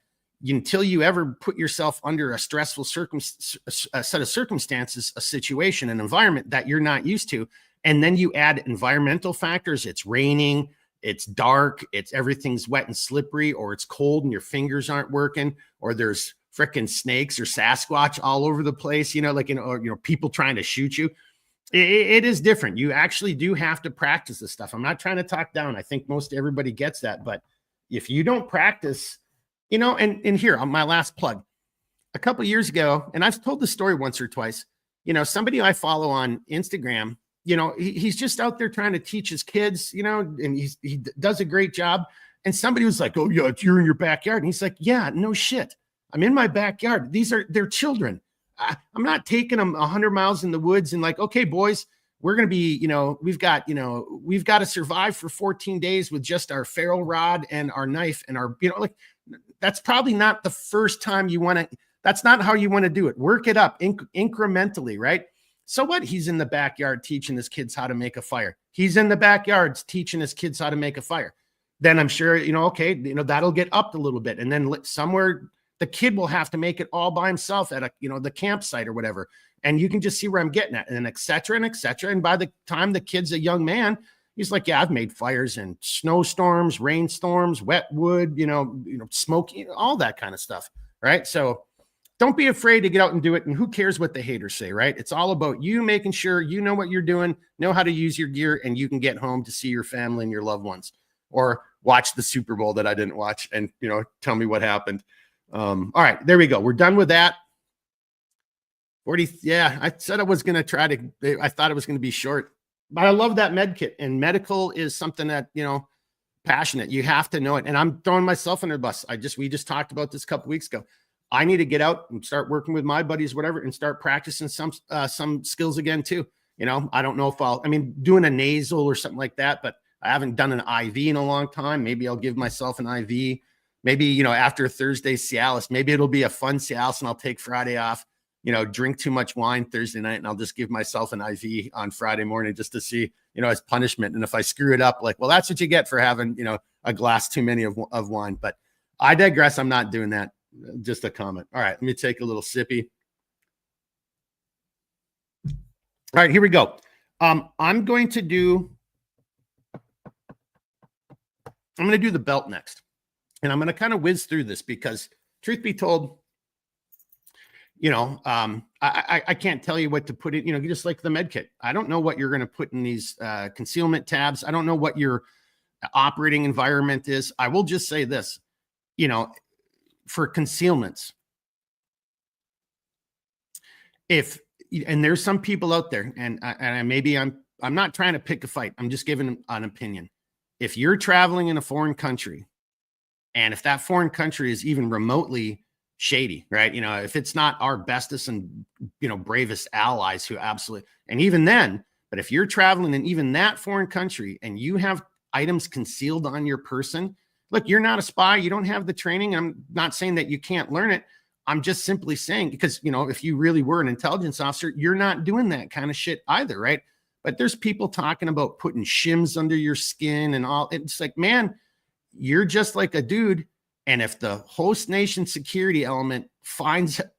until you ever put yourself under a stressful set of circumstances, a situation, an environment that you're not used to, and then you add environmental factors, it's raining, it's dark, everything's wet and slippery, or it's cold and your fingers aren't working, or there's freaking snakes or Sasquatch all over the place, or people trying to shoot you. It is different. You actually do have to practice this stuff. I'm not trying to talk down. I think most everybody gets that. But if you don't practice, and here on my last plug, a couple of years ago, and I've told the story once or twice, somebody I follow on Instagram, he's just out there trying to teach his kids, and he does a great job. And somebody was like, oh, yeah, you're in your backyard. And he's like, yeah, no shit. I'm in my backyard. They're children. I'm not taking them 100 miles in the woods and like, okay, boys, we're going to be, we've got to survive for 14 days with just our ferro rod and our knife and our, that's probably not the first time you want to, that's not how you want to do it. Work it up incrementally, right? So what? He's in the backyard teaching his kids how to make a fire. He's in the backyard teaching his kids how to make a fire. Then I'm sure, okay, that'll get upped a little bit. And then somewhere the kid will have to make it all by himself at the campsite or whatever. And you can just see where I'm getting at, and et cetera, and et cetera. And by the time the kid's a young man, he's like, yeah, I've made fires in snowstorms, rainstorms, wet wood, smoke, all that kind of stuff. Right. So don't be afraid to get out and do it. And who cares what the haters say, right? It's all about you making sure you know what you're doing, know how to use your gear, and you can get home to see your family and your loved ones, or watch the Super Bowl that I didn't watch and, tell me what happened. All right, there we go. We're done with that. 40. Yeah, I said I was going to I thought it was going to be short, but I love that med kit, and medical is something that, passionate. You have to know it. And I'm throwing myself under the bus. We just talked about this a couple weeks ago. I need to get out and start working with my buddies, whatever, and start practicing some skills again too. I don't know if doing a nasal or something like that, but I haven't done an IV in a long time. Maybe I'll give myself an IV. Maybe, after Thursday CLS, maybe it'll be a fun CLS and I'll take Friday off, drink too much wine Thursday night, and I'll just give myself an IV on Friday morning just to see, as punishment. And if I screw it up, like, well, that's what you get for having, a glass too many of wine. But I digress. I'm not doing that. Just a comment. All right, let me take a little sippy. All right, here we go. I'm going to do the belt next. And I'm going to kind of whiz through this because, truth be told, I can't tell you what to put in, just like the med kit. I don't know what you're going to put in these concealment tabs. I don't know what your operating environment is. I will just say this, for concealments, and there's some people out there, and maybe I'm not trying to pick a fight. I'm just giving an opinion. If you're traveling in a foreign country, and if that foreign country is even remotely shady, right? You know, if it's not our bestest and, you know, bravest allies who absolutely, and even then, but if you're traveling in even that foreign country and you have items concealed on your person, look, you're not a spy. You don't have the training. I'm not saying that you can't learn it. I'm just simply saying, because, you know, if you really were an intelligence officer, you're not doing that kind of shit either, right? But there's people talking about putting shims under your skin and all. It's like, man, you're just like a dude. And if the host nation security element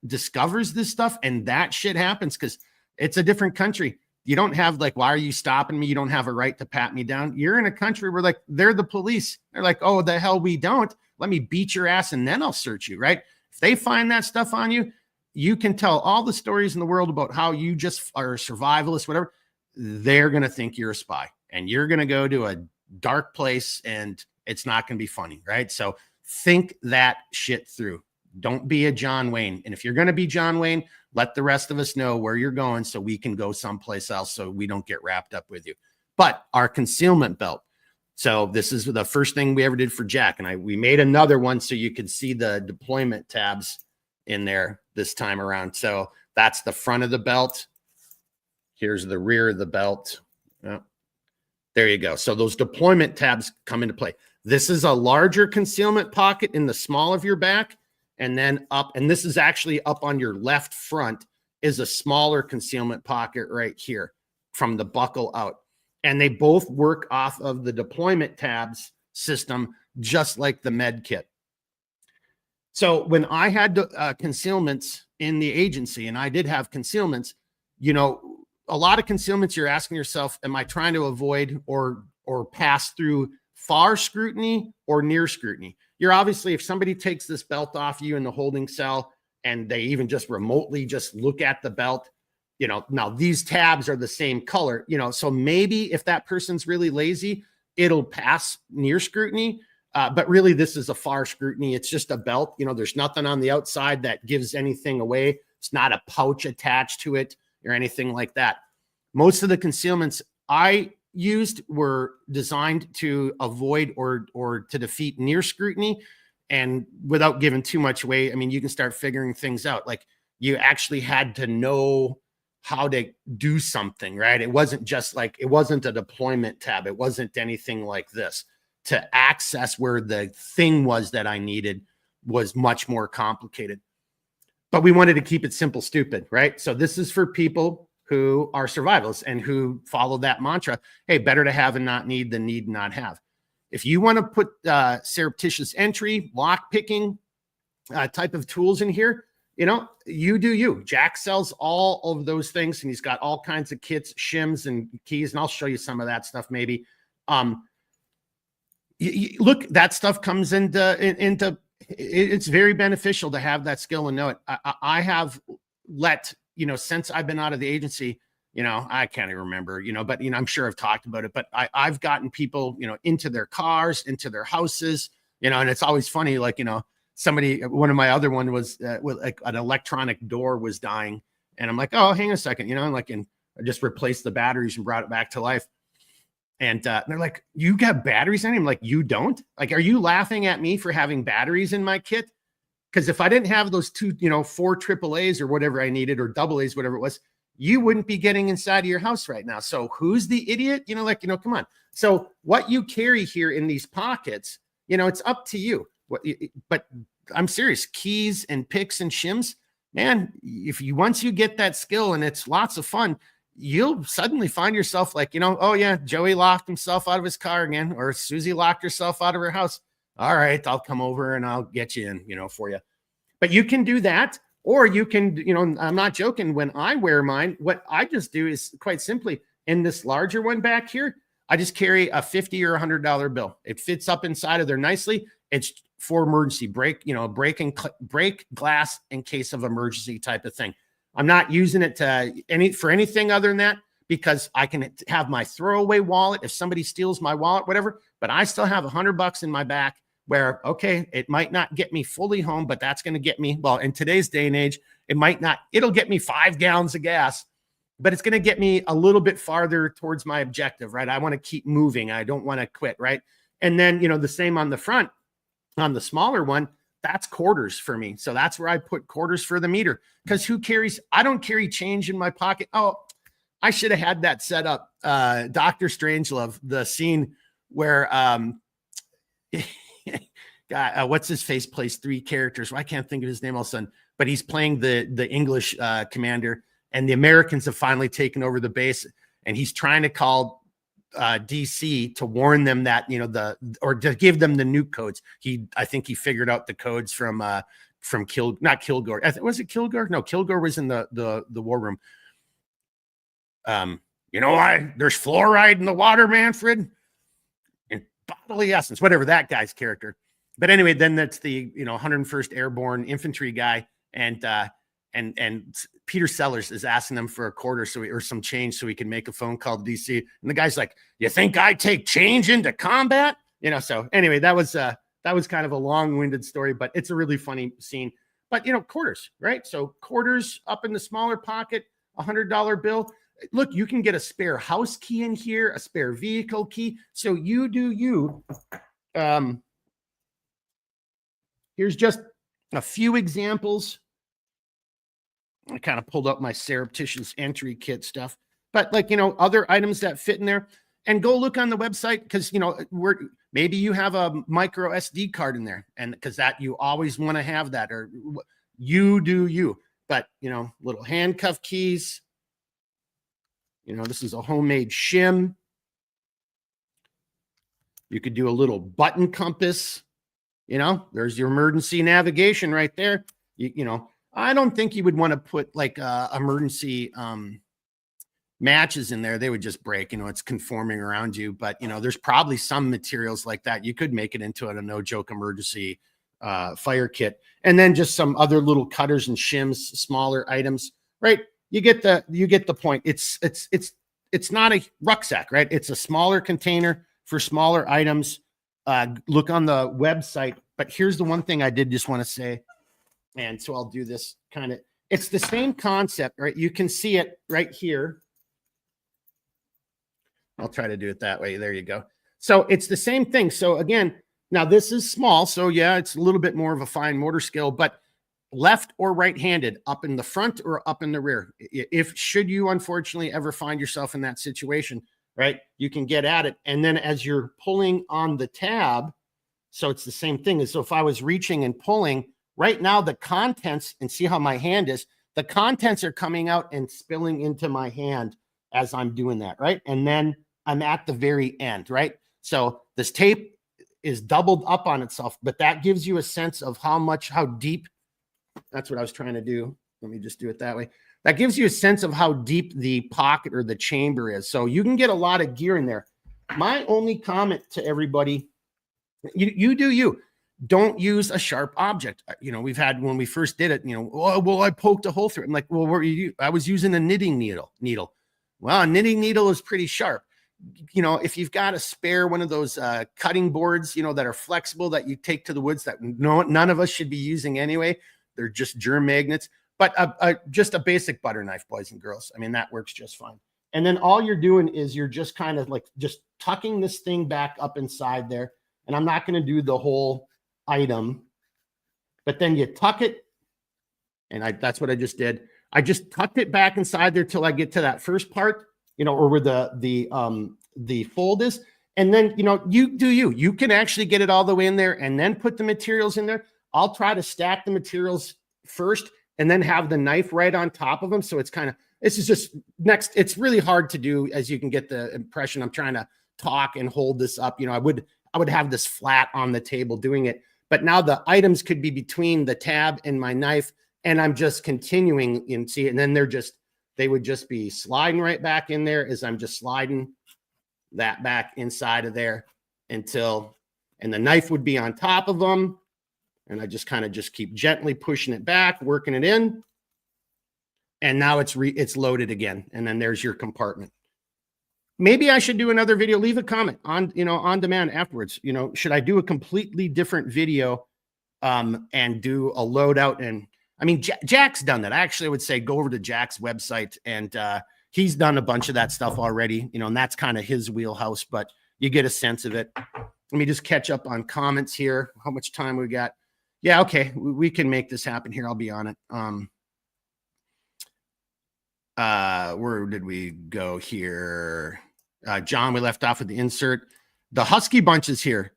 discovers this stuff and that shit happens, because it's a different country. You don't have like, why are you stopping me? You don't have a right to pat me down. You're in a country where like, they're the police. They're like, oh, the hell we don't. Let me beat your ass and then I'll search you, right? If they find that stuff on you, you can tell all the stories in the world about how you just are a survivalist, whatever. They're going to think you're a spy and you're going to go to a dark place and it's not going to be funny, right? So think that shit through. Don't be a John Wayne. And if you're going to be John Wayne, let the rest of us know where you're going so we can go someplace else so we don't get wrapped up with you. But our concealment belt. So this is the first thing we ever did for Jack. And we made another one so you could see the deployment tabs in there this time around. So that's the front of the belt. Here's the rear of the belt. Oh, there you go. So those deployment tabs come into play. This is a larger concealment pocket in the small of your back, and then up, and this is actually up on your left front is a smaller concealment pocket right here from the buckle out. And they both work off of the deployment tabs system, just like the med kit. So when I had concealments in the agency, and I did have concealments, you know, a lot of concealments, you're asking yourself, am I trying to avoid or pass through far scrutiny or near scrutiny? You're obviously, if somebody takes this belt off you in the holding cell and they even just remotely just look at the belt, you know, now these tabs are the same color, you know, so maybe if that person's really lazy, it'll pass near scrutiny. But really, this is a far scrutiny. It's just a belt. You know, there's nothing on the outside that gives anything away. It's not a pouch attached to it or anything like that. Most of the concealments I used were designed to avoid or to defeat near scrutiny. And without giving too much away, I mean, you can start figuring things out. Like you actually had to know how to do something, right? It wasn't just like, it wasn't a deployment tab. It wasn't anything like this. To access where the thing was that I needed was much more complicated. But we wanted to keep it simple, stupid, right? So this is for people who are survivalists and who follow that mantra. Hey, better to have and not need than need and not have. If you want to put surreptitious entry, lock picking type of tools in here, you know, you do you. Jack sells all of those things, and he's got all kinds of kits, shims, and keys, and I'll show you some of that stuff maybe. Look, that stuff comes into it's very beneficial to have that skill and know it. I have let, you know, since I've been out of the agency, you know, I can't even remember, you know, but, you know, I'm sure I've talked about it, but I've gotten people, you know, into their cars, into their houses, you know, and it's always funny, like, you know, one of my other one was with like an electronic door was dying. And I'm like, oh, hang on a second, you know, like, and I just replaced the batteries and brought it back to life. And they're like, you got batteries in it? I'm like, you don't? Like, are you laughing at me for having batteries in my kit? Because if I didn't have those two, you know, 4 AAAs or whatever I needed, or double A's, whatever it was, you wouldn't be getting inside of your house right now. So who's the idiot? You know, like, you know, come on. So what you carry here in these pockets, you know, it's up to you. But I'm serious, keys and picks and shims, man, once you get that skill, and it's lots of fun, you'll suddenly find yourself like, you know, oh yeah, Joey locked himself out of his car again, or Susie locked herself out of her house. All right, I'll come over and I'll get you in, you know, for you. But you can do that, or you can, you know, I'm not joking. When I wear mine, what I just do is quite simply, in this larger one back here, I just carry a $50 or $100 bill. It fits up inside of there nicely. It's for emergency break glass in case of emergency type of thing. I'm not using it for anything other than that, because I can have my throwaway wallet if somebody steals my wallet, whatever. But I still have $100 in my back where, okay, it might not get me fully home, but that's going to get me, well, in today's day and age, it'll get me 5 gallons of gas, but it's going to get me a little bit farther towards my objective, right? I want to keep moving. I don't want to quit, right? And then, you know, the same on the front, on the smaller one, that's quarters for me. So that's where I put quarters for the meter, because who carries, I don't carry change in my pocket. Oh, I should have had that set up. Dr. Strangelove, the scene where what's his face plays three characters. Well, I can't think of his name all of a sudden, but he's playing the English commander, and the Americans have finally taken over the base, and he's trying to call DC to warn them that, you know, or to give them the nuke codes. I think he figured out the codes from not Kilgore. Was it Kilgore? No, Kilgore was in the war room. You know why there's fluoride in the water, Manfred? And bodily essence, whatever, that guy's character. But anyway, then that's the, you know, 101st Airborne Infantry guy, and Peter Sellers is asking them for a quarter or some change so he can make a phone call to DC. And the guy's like, "You think I take change into combat?" You know. So anyway, that was kind of a long-winded story, but it's a really funny scene. But, you know, quarters, right? So quarters up in the smaller pocket, $100 bill. Look, you can get a spare house key in here, a spare vehicle key. So you do you. Here's just a few examples. I kind of pulled up my surreptitious entry kit stuff, but, like, you know, other items that fit in there. And go look on the website, because, you know, maybe you have a micro SD card in there, and because that you always want to have that, or you do you. But, you know, little handcuff keys. You know, this is a homemade shim. You could do a little button compass. You know, there's your emergency navigation right there. You know, I don't think you would want to put like emergency matches in there. They would just break. You know, it's conforming around you. But, you know, there's probably some materials like that. You could make it into a no-joke emergency fire kit. And then just some other little cutters and shims, smaller items, right? You get the point. It's not a rucksack, right? It's a smaller container for smaller items. Look on the website. But here's the one thing I did just want to say, and so I'll do this kind of. It's the same concept, right? You can see it right here. I'll try to do it that way. There you go. So it's the same thing. So again, now this is small, so yeah, it's a little bit more of a fine motor skill, but left or right-handed, up in the front or up in the rear. If should you unfortunately ever find yourself in that situation, right, you can get at it. And then as you're pulling on the tab, so it's the same thing as, so if I was reaching and pulling right now, the contents, and see how my hand is, the contents are coming out and spilling into my hand as I'm doing that, right? And then I'm at the very end, right? So this tape is doubled up on itself, but that gives you a sense of how deep. That's what I was trying to do. Let me just do it that way. That gives you a sense of how deep the pocket or the chamber is. So you can get a lot of gear in there. My only comment to everybody, you do you. Don't use a sharp object. You know, we've had, when we first did it, you know, oh, well, I poked a hole through it. I'm like, well, what were you? I was using a knitting needle. Well, a knitting needle is pretty sharp. You know, if you've got a spare one of those cutting boards, you know, that are flexible that you take to the woods that none of us should be using anyway. They're just germ magnets, but just a basic butter knife, boys and girls. I mean, that works just fine. And then all you're doing is you're just kind of like just tucking this thing back up inside there. And I'm not going to do the whole item, but then you tuck it. And that's what I just did. I just tucked it back inside there till I get to that first part, you know, or where the fold is. And then, you know, you can actually get it all the way in there and then put the materials in there. I'll try to stack the materials first and then have the knife right on top of them. So it's kind of, this is just next. It's really hard to do, as you can get the impression. I'm trying to talk and hold this up. You know, I would have this flat on the table doing it, but now the items could be between the tab and my knife, and I'm just continuing, and see, and then they would just be sliding right back in there as I'm just sliding that back inside of there and the knife would be on top of them. And I just kind of just keep gently pushing it back, working it in. And now it's loaded again. And then there's your compartment. Maybe I should do another video. Leave a comment on demand afterwards. You know, should I do a completely different video and do a loadout? And I mean, Jack's done that. I actually would say go over to Jack's website, and he's done a bunch of that stuff already, you know, and that's kind of his wheelhouse, but you get a sense of it. Let me just catch up on comments here. How much time we got? Yeah. Okay. We can make this happen here. I'll be on it. Where did we go here? John, we left off with the insert. The Husky bunches here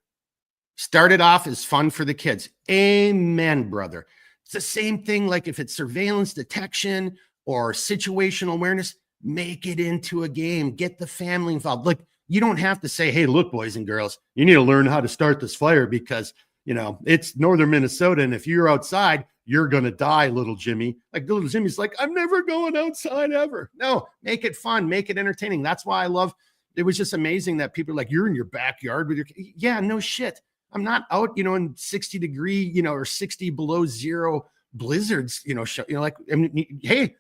started off as fun for the kids. Amen, brother. It's the same thing. Like if it's surveillance detection or situational awareness, make it into a game. Get the family involved. Like you don't have to say, hey, look, boys and girls, you need to learn how to start this fire because, you know, it's northern Minnesota. And if you're outside, you're going to die, little Jimmy. Like little Jimmy's like, I'm never going outside ever. No, make it fun. Make it entertaining. That's why I love, it was just amazing that people are like, you're in your backyard with your, yeah, no shit. I'm not out, you know, in 60 degree, you know, or 60 below zero blizzards, you know, like, I mean, hey,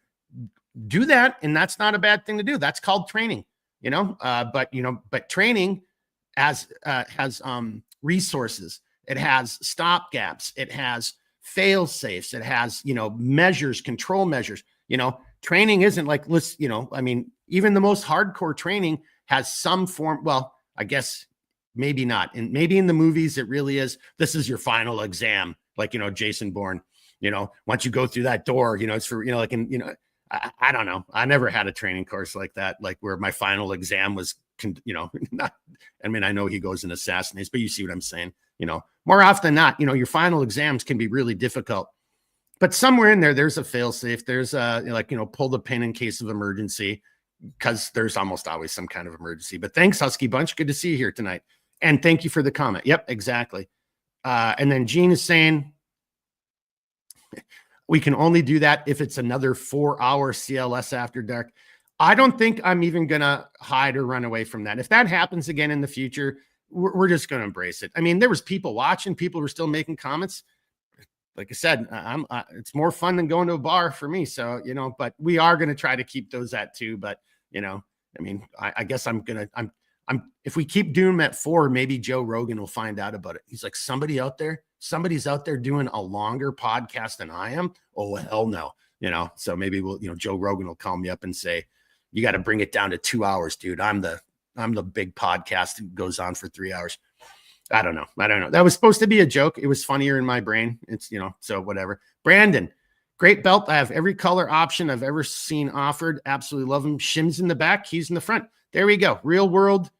do that. And that's not a bad thing to do. That's called training, you know, but training has resources. It has stop gaps. It has fail safes. It has, you know, measures, control measures, you know, training isn't like, let's, you know, I mean, even the most hardcore training has some form. Well, I guess maybe not. And maybe in the movies, it really is. This is your final exam. Like, you know, Jason Bourne, you know, once you go through that door, you know, it's for, you know, like, in, you know, I don't know. I never had a training course like that, like where my final exam was, you know, not, I mean, I know he goes and assassinates, but you see what I'm saying? You know, more often than not, you know, your final exams can be really difficult, but somewhere in there, there's a fail safe. There's a, like, you know, pull the pin in case of emergency, because there's almost always some kind of emergency. But thanks, Husky Bunch. Good to see you here tonight. And thank you for the comment. Yep, exactly. And then Gene is saying, we can only do that if it's another 4-hour CLS after dark. I don't think I'm even going to hide or run away from that. If that happens again in the future, we're just going to embrace it. I mean, there was people watching, people were still making comments. Like I said, it's more fun than going to a bar for me. So, you know, but we are going to try to keep those at 2. But, you know, I mean, I guess if we keep doing them at 4, maybe Joe Rogan will find out about it. He's like, somebody's out there doing a longer podcast than I am. Oh, hell no. You know, so maybe we'll, you know, Joe Rogan will call me up and say, you got to bring it down to 2 hours, dude. I'm the big podcast that goes on for 3 hours. I don't know. That was supposed to be a joke. It was funnier in my brain. It's, you know, so whatever. Brandon, great belt. I have every color option I've ever seen offered. Absolutely love them. Shims in the back, keys in the front. There we go. Real world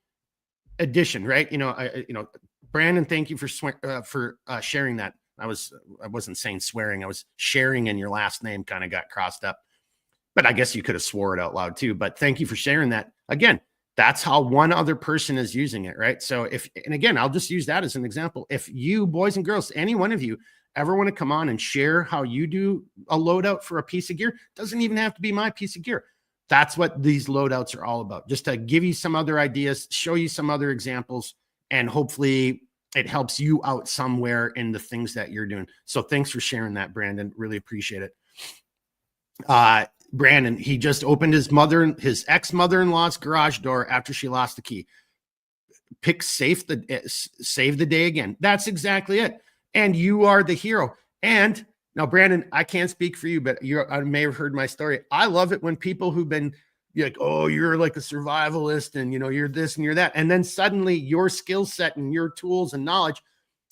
edition, right? You know, Brandon, thank you for sharing that. I wasn't saying swearing. I was sharing, and your last name kind of got crossed up. But I guess you could have swore it out loud too. But thank you for sharing that. Again, that's how one other person is using it, right? So and again, I'll just use that as an example. If you, boys and girls, any one of you ever want to come on and share how you do a loadout for a piece of gear, doesn't even have to be my piece of gear. That's what these loadouts are all about. Just to give you some other ideas, show you some other examples, and hopefully it helps you out somewhere in the things that you're doing. So thanks for sharing that, Brandon. Really appreciate it. Brandon, he just opened his ex-mother-in-law's garage door after she lost the key. Save the day again. That's exactly it. And you are the hero. And now, Brandon, I can't speak for you, but I may have heard my story. I love it when people who've been like, oh, you're like a survivalist and, you know, you're this and you're that. And then suddenly your skill set and your tools and knowledge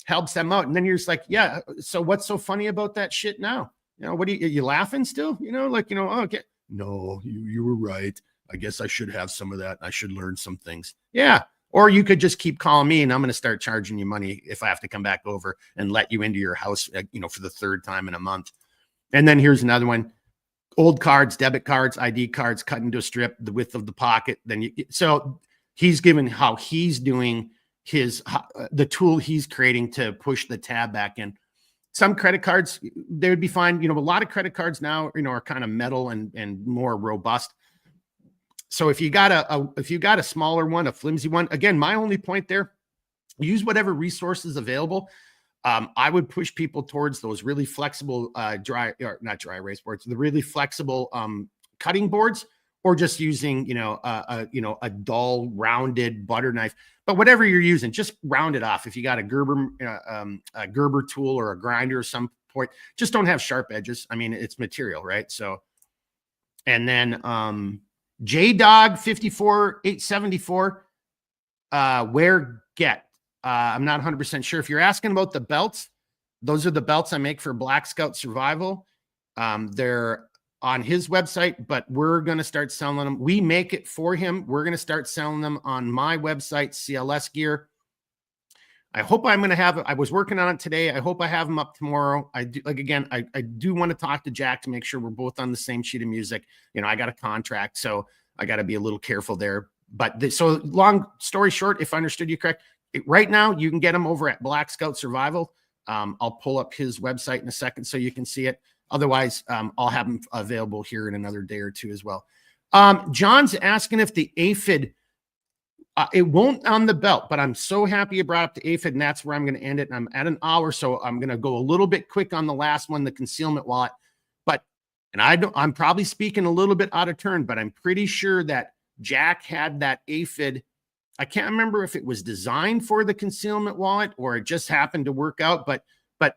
helps them out. And then you're just like, yeah, so what's so funny about that shit now? You know, what are you laughing still? You know, like, you know, oh, okay. No, you were right. I guess I should have some of that. I should learn some things. Yeah. Or you could just keep calling me and I'm going to start charging you money if I have to come back over and let you into your house, you know, for the 3rd time in a month. And then here's another one. Old cards, debit cards, ID cards, cut into a strip, the width of the pocket. So he's given how he's doing the tool he's creating to push the tab back in. Some credit cards, they would be fine. You know, a lot of credit cards now, you know, are kind of metal and more robust. So if you got a smaller one, a flimsy one, again, my only point there, use whatever resources available. I would push people towards those really flexible not dry erase boards, the really flexible cutting boards, or just using, you know, a dull rounded butter knife. But whatever you're using, just round it off. If you got a Gerber tool or a grinder or some point, just don't have sharp edges. I mean, it's material, right? So, and then JDog 54874, where get? I'm not 100% sure. If you're asking about the belts, those are the belts I make for Black Scout Survival. They're on his website, but we're going to start selling them. We make it for him. We're going to start selling them on my website, CLS Gear. I hope I'm going to have it. I was working on it today. I hope I have them up tomorrow. I do, like, again, I do want to talk to Jack to make sure we're both on the same sheet of music. You know, I got a contract, so I got to be a little careful there. But so long story short, if I understood you correct, right now you can get them over at Black Scout Survival. I'll pull up his website in a second so you can see it. Otherwise, I'll have them available here in another day or two as well. John's asking if the aphid, it won't on the belt, but I'm so happy you brought up the aphid, and that's where I'm going to end it. And I'm at an hour, so I'm going to go a little bit quick on the last one, the concealment wallet. But, and I'm probably speaking a little bit out of turn, but I'm pretty sure that Jack had that aphid. I can't remember if it was designed for the concealment wallet or it just happened to work out, but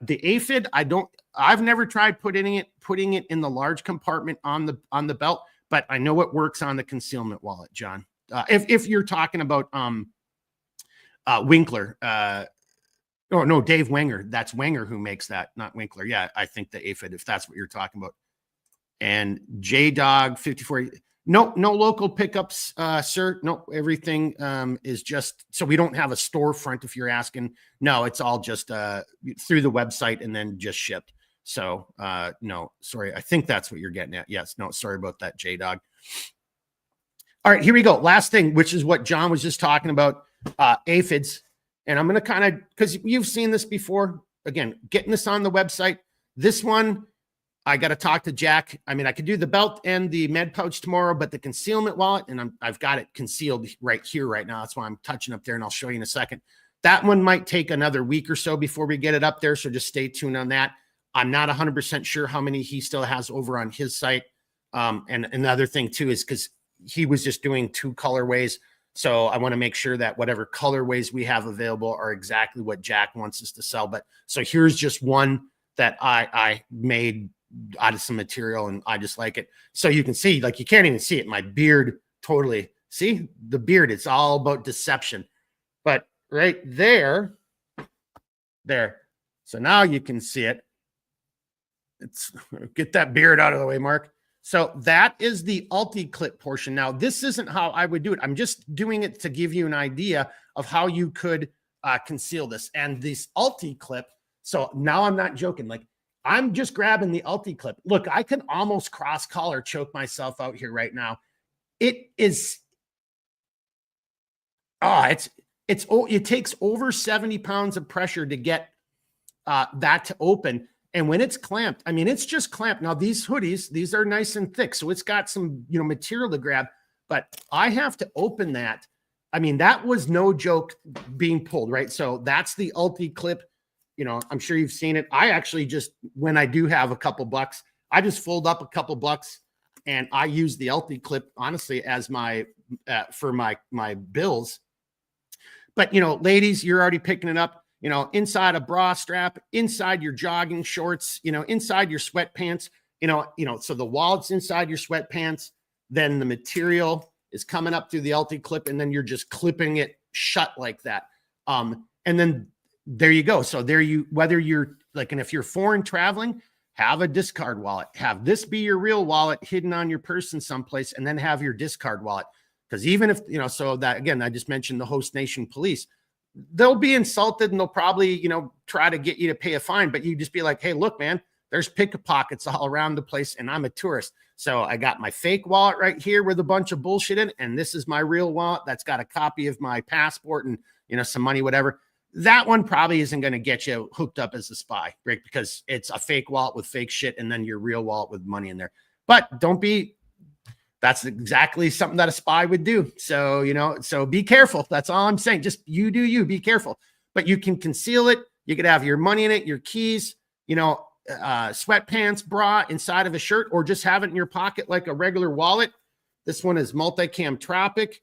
the aphid, I've never tried putting it in the large compartment on the belt, but I know it works on the concealment wallet, John. If you're talking about Winkler, no, Dave Wenger. That's Wenger who makes that, not Winkler. Yeah, I think the aphid, if that's what you're talking about. And J-Dog 54. No local pickups, sir. No, everything is just, so we don't have a storefront if you're asking. No, it's all just through the website and then just shipped. So no, sorry. I think that's what you're getting at. Yes, no, sorry about that, J-Dog. All right, here we go. Last thing, which is what John was just talking about, aphids. And I'm going to kind of, because you've seen this before, again, getting this on the website. This one, I got to talk to Jack. I mean, I could do the belt and the med pouch tomorrow, but the concealment wallet, and I've got it concealed right here right now. That's why I'm touching up there, and I'll show you in a second. That one might take another week or so before we get it up there, so just stay tuned on that. I'm not 100% sure how many he still has over on his site. And another thing, too, is because he was just doing 2 colorways. So I want to make sure that whatever colorways we have available are exactly what Jack wants us to sell. But so here's just one that I made out of some material, and I just like it. So you can see, like, you can't even see it. My beard totally, see the beard. It's all about deception. But right there. So now you can see it. It's, get that beard out of the way, Mark. So that is the Ulti-Clip portion. Now, this isn't how I would do it. I'm just doing it to give you an idea of how you could conceal this. And this Ulti-Clip, so now I'm not joking. Like, I'm just grabbing the Ulti-Clip. Look, I can almost cross-collar choke myself out here right now. It is, it takes over 70 pounds of pressure to get that to open. And when it's clamped, I mean, it's just clamped. Now, these hoodies, these are nice and thick, so it's got some, material to grab, but I have to open that. I mean, that was no joke being pulled, right? So that's the Ulti-Clip. I'm sure you've seen it. I actually just, when I do have a couple bucks, I just fold up a couple bucks and I use the Ulti-Clip, honestly, as my, for my bills. But, ladies, you're already picking it up. Inside a bra strap, inside your jogging shorts, inside your sweatpants, so the wallet's inside your sweatpants, then the material is coming up through the Ulti-Clip, and then you're just clipping it shut like that. And then there you go. So whether you're like, and if you're foreign traveling, have a discard wallet, have this be your real wallet hidden on your person someplace, and then have your discard wallet. Because even if, so that, again, I just mentioned the host nation police, they'll be insulted and they'll probably, try to get you to pay a fine, but you just be like, hey, look, man, there's pickpockets all around the place and I'm a tourist. So I got my fake wallet right here with a bunch of bullshit in it. And this is my real wallet that's got a copy of my passport and, some money, whatever. That one probably isn't going to get you hooked up as a spy, right? Because it's a fake wallet with fake shit and then your real wallet with money in there. But that's exactly something that a spy would do. So, so be careful. That's all I'm saying. Just you do you, be careful. But you can conceal it. You could have your money in it, your keys, sweatpants, bra inside of a shirt, or just have it in your pocket like a regular wallet. This one is Multicam Tropic.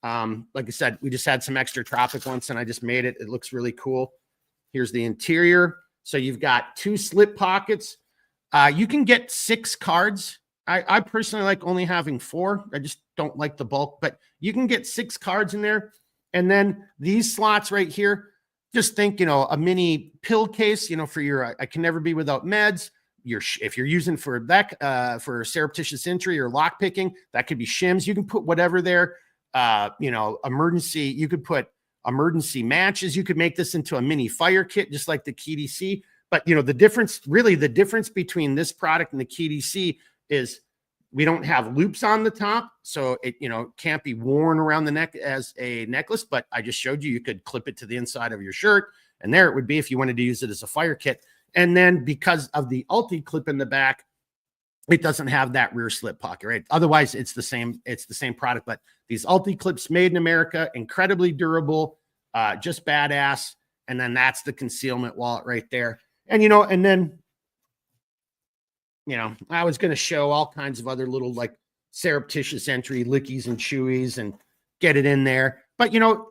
Like I said, we just had some extra Tropic ones and I just made it. It looks really cool. Here's the interior. So you've got 2 slip pockets. You can get 6 cards. I personally like only having 4. I just don't like the bulk, but you can get 6 cards in there. And then these slots right here. just think, you know, a mini pill case, you know, for your, I can never be without meds. If you're using for that, for surreptitious entry or lock picking, that could be shims. You can put whatever there, you know, emergency, you could put emergency matches. You could make this into a mini fire kit, just like the KDC. But, you know, the difference between this product and the KDC is we don't have loops on the top. So it, you know, can't be worn around the neck as a necklace, but I just showed you could clip it to the inside of your shirt. And there it would be if you wanted to use it as a fire kit. And then because of the Ulti clip in the back, it doesn't have that rear slip pocket, right? Otherwise, it's the same product, but these Ulti clips made in America, incredibly durable, just badass. And then that's the concealment wallet right there. And, you know, and then, you know, I was going to show all kinds of other little like surreptitious entry lickies and chewies and get it in there. But, you know,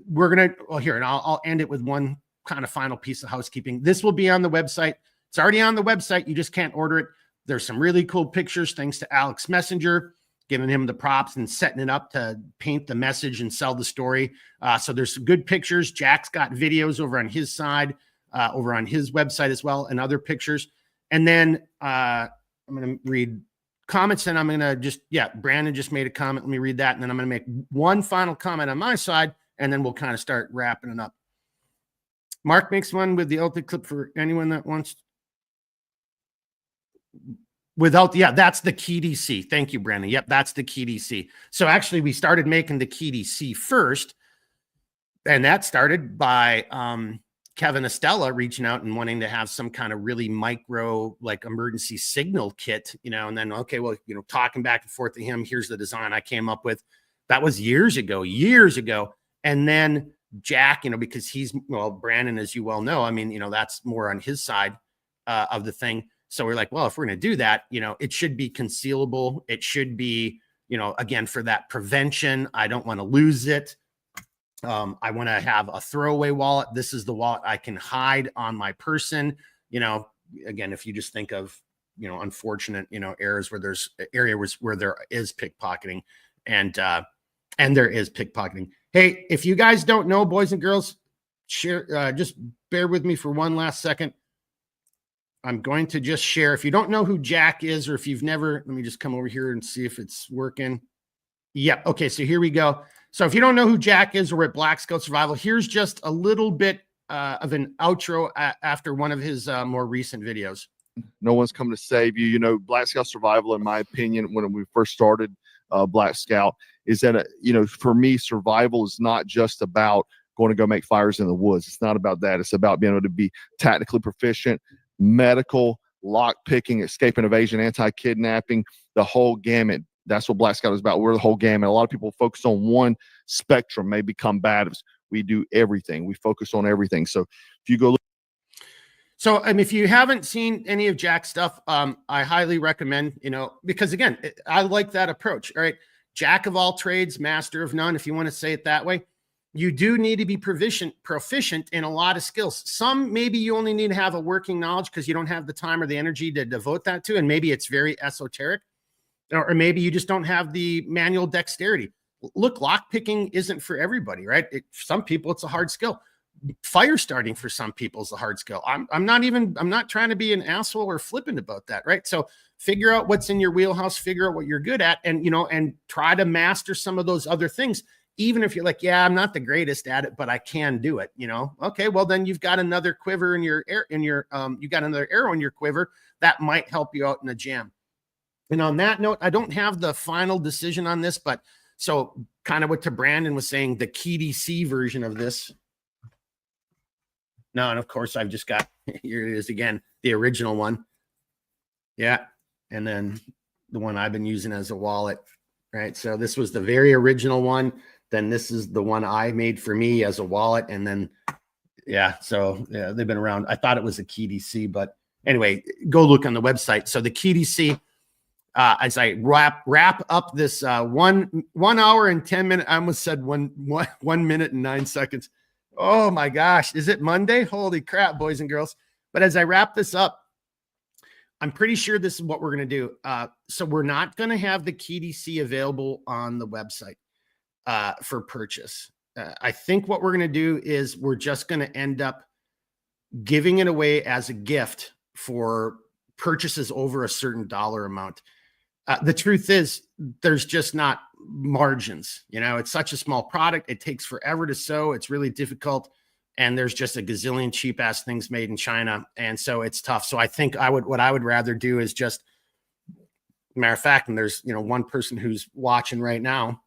we're going to, well, here, and I'll end it with one kind of final piece of housekeeping. This will be on the website. It's already on the website. You just can't order it. There's some really cool pictures, thanks to Alex Messenger, giving him the props and setting it up to paint the message and sell the story. So there's some good pictures. Jack's got videos over on his side, over on his website as well, and other pictures. And then I'm going to read comments, and I'm going to just, Brandon just made a comment. Let me read that. And then I'm going to make one final comment on my side, and then we'll kind of start wrapping it up. Mark makes one with the Ulti clip for anyone that wants. Without, that's the KDC. Thank you, Brandon. Yep, that's the KDC. So actually, we started making the KDC first, and that started by Kevin Estella reaching out and wanting to have some kind of really micro, like emergency signal kit, you know, and then, okay, well, you know, talking back and forth to him, here's the design I came up with. That was years ago. And then Jack, you know, because he's, well, Brandon, as you well know, I mean, you know, that's more on his side of the thing. So we're like, well, if we're going to do that, you know, it should be concealable. It should be, you know, again, for that prevention. I don't want to lose it. I want to have a throwaway wallet. This is the wallet I can hide on my person. You know, again, if you just think of, you know, unfortunate, you know, areas where there's areas where there is pickpocketing and there is pickpocketing. Hey, if you guys don't know, boys and girls, share, just bear with me for one last second. I'm going to just share. If you don't know who Jack is, or if you've never, let me just come over here and see if it's working. Yep. Okay. So here we go. So if you don't know who Jack is, we're at Black Scout Survival. Here's just a little bit of an outro after one of his more recent videos. No one's coming to save you. You know, Black Scout Survival, in my opinion, when we first started Black Scout, is that, you know, for me, survival is not just about going to go make fires in the woods. It's not about that. It's about being able to be tactically proficient, medical, lock picking, escape and evasion, anti-kidnapping, the whole gamut. That's what Black Scout is about. We're the whole gamut. A lot of people focus on one spectrum, maybe combatives. We do everything. We focus on everything. So if you go look. So if you haven't seen any of Jack's stuff, I highly recommend, you know, because again, I like that approach. All right. Jack of all trades, master of none, if you want to say it that way. You do need to be proficient in a lot of skills. Some maybe you only need to have a working knowledge because you don't have the time or the energy to devote that to, and maybe it's very esoteric, or maybe you just don't have the manual dexterity. Look, lock picking isn't for everybody, right? For some people, it's a hard skill. Fire starting for some people is a hard skill. I'm not trying to be an asshole or flippant about that, right? So figure out what's in your wheelhouse, figure out what you're good at, and, you know, and try to master some of those other things. Even if you're like, yeah, I'm not the greatest at it, but I can do it, you know? Okay, well, then you've got another quiver in your you got another arrow in your quiver that might help you out in a jam. And on that note, I don't have the final decision on this, but so kind of what to Brandon was saying, the KDC version of this. No, and of course I've just got, here it is again, the original one. Yeah. And then the one I've been using as a wallet, right? So this was the very original one. Then this is the one I made for me as a wallet. And then, yeah, so yeah, they've been around. I thought it was a KDC, but anyway, go look on the website. So the KDC, as I wrap up this 1 hour and 10 minutes, I almost said one minute and 9 seconds. Oh my gosh. Is it Monday? Holy crap, boys and girls. But as I wrap this up, I'm pretty sure this is what we're going to do. So we're not going to have the KDC available on the website for purchase. I think what we're going to do is we're just going to end up giving it away as a gift for purchases over a certain dollar amount. The truth is, there's just not margins. It's such a small product. It takes forever to sew. It's really difficult. And there's just a gazillion cheap ass things made in China. And so it's tough. So I think what I would rather do is just, matter of fact, and there's, one person who's watching right now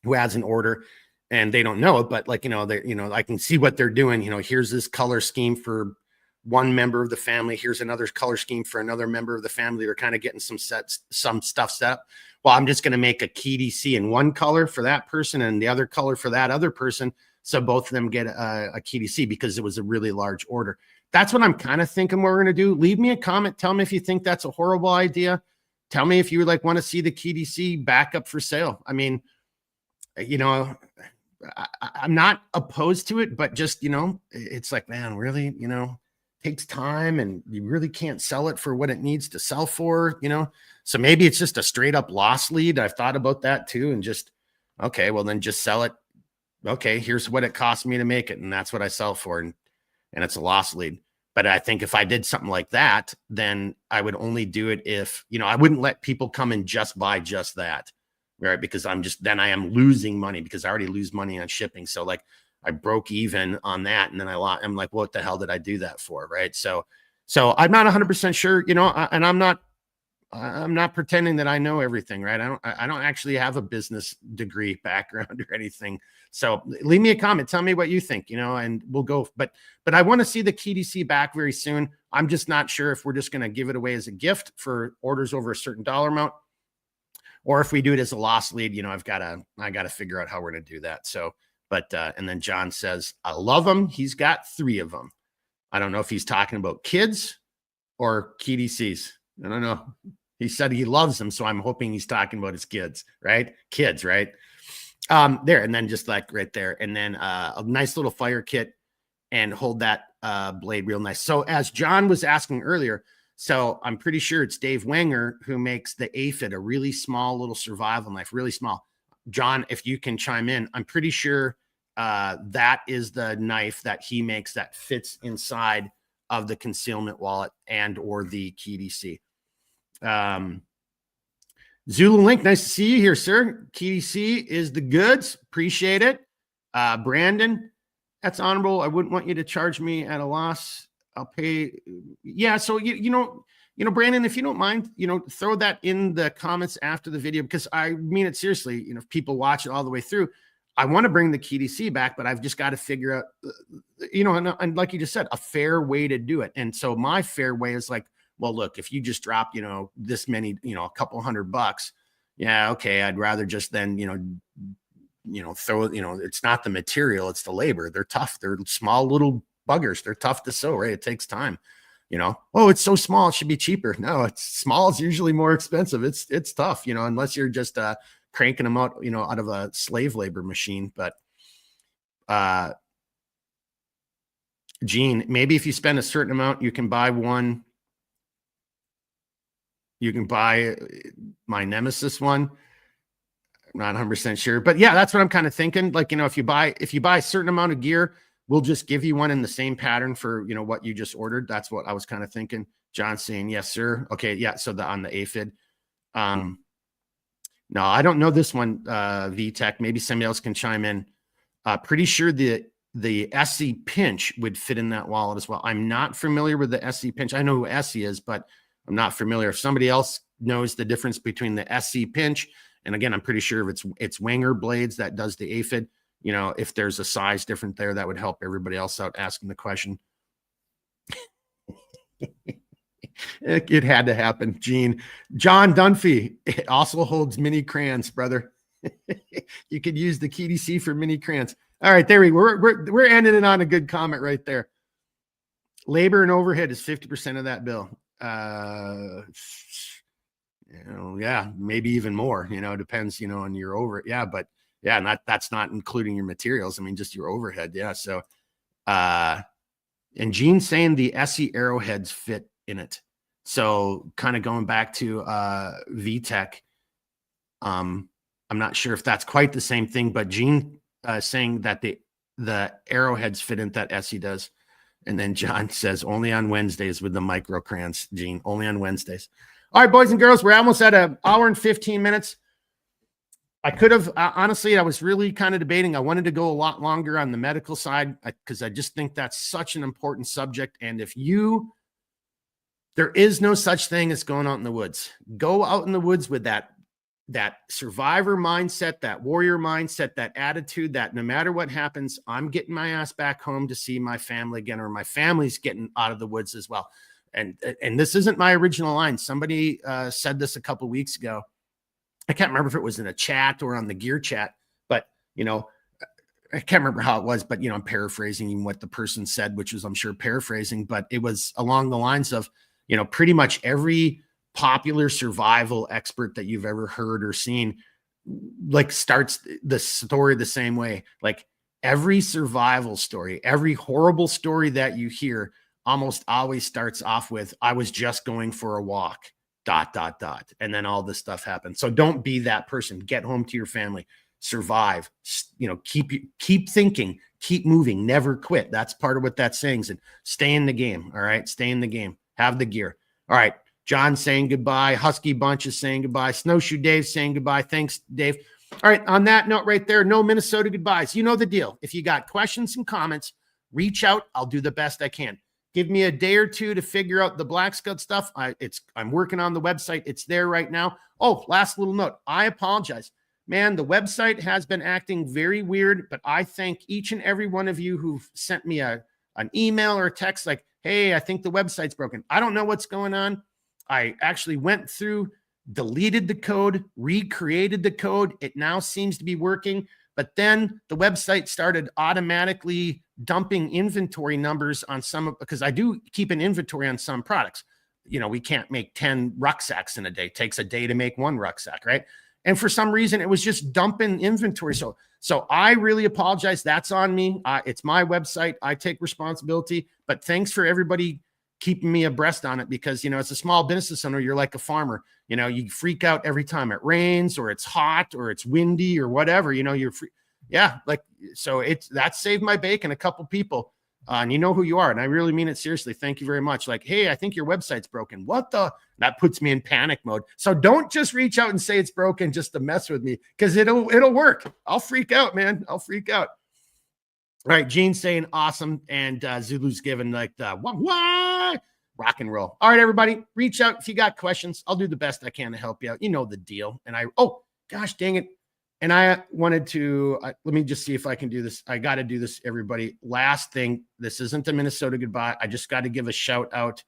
who has an order and they don't know it, but like, I can see what they're doing. Here's this color scheme for one member of the family. Here's another color scheme for another member of the family. They're kind of getting some stuff set up. Well, I'm just going to make a key DC in one color for that person and the other color for that other person. So both of them get a key DC because it was a really large order. That's what I'm kind of thinking we're going to do. Leave me a comment. Tell me if you think that's a horrible idea. Tell me if you want to see the key DC back up for sale. I mean, I'm not opposed to it, but just, it's like, man, really, takes time and you really can't sell it for what it needs to sell for, so maybe it's just a straight up loss lead. I've thought about that too. And just, okay, well then just sell it. Okay, here's what it cost me to make it. And that's what I sell for. And it's a loss lead. But I think if I did something like that, then I would only do it if, I wouldn't let people come and just buy just that. Right. Because then I am losing money because I already lose money on shipping. So like I broke even on that. And then I'm like, what the hell did I do that for? Right. So I'm not 100% sure, and I'm not pretending that I know everything. Right. I don't actually have a business degree background or anything. So leave me a comment. Tell me what you think, and we'll go. But I want to see the key DC back very soon. I'm just not sure if we're just going to give it away as a gift for orders over a certain dollar amount, or if we do it as a loss lead. I got to figure out how we're going to do that. So, and then John says, I love him. He's got 3 of them. I don't know if he's talking about kids or key DCs. I don't know. He said he loves them. So I'm hoping he's talking about his kids, right? Kids, right? There. And then just like right there. And then a nice little fire kit and hold that blade real nice. So as John was asking earlier, so I'm pretty sure it's Dave Wenger who makes the aphid, a really small little survival knife, really small. John, if you can chime in, I'm pretty sure that is the knife that he makes that fits inside of the concealment wallet and or the key DC. Zulu Link, nice to see you here, sir. Key DC is the goods. Appreciate it. Brandon, that's honorable. I wouldn't want you to charge me at a loss. I'll pay. Yeah. So, Brandon, if you don't mind, throw that in the comments after the video, because I mean it seriously. If people watch it all the way through, I want to bring the key DC back, but I've just got to figure out, and like you just said, a fair way to do it. And so my fair way is like, well, look, if you just drop, this many, a couple $100, yeah, okay. I'd rather just then, throw, it's not the material, it's the labor. They're tough. They're small little buggers. They're tough to sew, right? It takes time, oh, it's so small, it should be cheaper. No, it's small is usually more expensive. It's tough, unless you're just cranking them out, out of a slave labor machine. But Gene, maybe if you spend a certain amount, you can buy one. You can buy my Nemesis one. I'm not 100% sure, but yeah, that's what I'm kind of thinking. Like, if you buy a certain amount of gear, we'll just give you one in the same pattern for, what you just ordered. That's what I was kind of thinking. John saying, yes, sir. Okay. Yeah. So on the aphid, no, I don't know this one, VTech. Maybe somebody else can chime in. Pretty sure the SC pinch would fit in that wallet as well. I'm not familiar with the SC pinch. I know who SC is, but I'm not familiar. If somebody else knows the difference between the SC pinch, and again, I'm pretty sure if it's Wenger blades that does the aphid, if there's a size different there, that would help everybody else out asking the question. It had to happen, Gene. John Dunphy, it also holds mini crayons, brother. You could use the key DC for mini crayons. All right, there we're ending it on a good comment right there. Labor and overhead is 50% of that bill. Yeah, maybe even more, depends, on your over. Yeah. But yeah, that's not including your materials. I mean, just your overhead. Yeah. So, and Gene's saying the SE arrowheads fit in it. So kind of going back to, VTech, I'm not sure if that's quite the same thing, but Gene saying that the arrowheads fit in that Essie does. And then John says, only on Wednesdays with the micro crayons, Gene, only on Wednesdays. All right, boys and girls, we're almost at an hour and 15 minutes. I could have, honestly, I was really kind of debating. I wanted to go a lot longer on the medical side because I just think that's such an important subject. And there is no such thing as going out in the woods. Go out in the woods with that survivor mindset, that warrior mindset, that attitude that no matter what happens, I'm getting my ass back home to see my family again, or my family's getting out of the woods as well. And this isn't my original line. Somebody said this a couple of weeks ago. I can't remember if it was in a chat or on the gear chat, but I can't remember how it was, but I'm paraphrasing what the person said, which was, I'm sure, paraphrasing, but it was along the lines of, pretty much every popular survival expert that you've ever heard or seen, like, starts the story the same way. Like, every survival story, every horrible story that you hear almost always starts off with, I was just going for a walk, ... And then all this stuff happens. So don't be that person. Get home to your family, survive, keep thinking, keep moving, never quit. That's part of what that saying is. And stay in the game. All right. Stay in the game. Have the gear. All right. John saying goodbye. Husky Bunch is saying goodbye. Snowshoe Dave saying goodbye. Thanks, Dave. All right. On that note right there, no Minnesota goodbyes. You know the deal. If you got questions and comments, reach out. I'll do the best I can. Give me a day or two to figure out the Black Scout stuff. I'm working on the website. It's there right now. Oh, last little note. I apologize. Man, the website has been acting very weird, but I thank each and every one of you who've sent me an email or a text like, hey, I think the website's broken. I don't know what's going on. I actually went through, deleted the code, recreated the code. It now seems to be working. But then the website started automatically dumping inventory numbers on because I do keep an inventory on some products. We can't make 10 rucksacks in a day. It takes a day to make one rucksack, right? And for some reason, it was just dumping inventory. So I really apologize. That's on me. It's my website. I take responsibility. But thanks for everybody keeping me abreast on it, because, as a small business owner, you're like a farmer. You freak out every time it rains or it's hot or it's windy or whatever, you're free. Yeah. So that saved my bacon, a couple people, and you know who you are. And I really mean it seriously. Thank you very much. Like, hey, I think your website's broken. That puts me in panic mode. So don't just reach out and say it's broken just to mess with me, because it'll work. I'll freak out, man. I'll freak out. All right, Gene's saying awesome, and Zulu's giving like the what rock and roll. All right, everybody, reach out if you got questions. I'll do the best I can to help you out. You know the deal. And gosh dang it. And I wanted to let me just see if I can do this. I got to do this, everybody. Last thing, this isn't a Minnesota goodbye. I just got to give a shout out.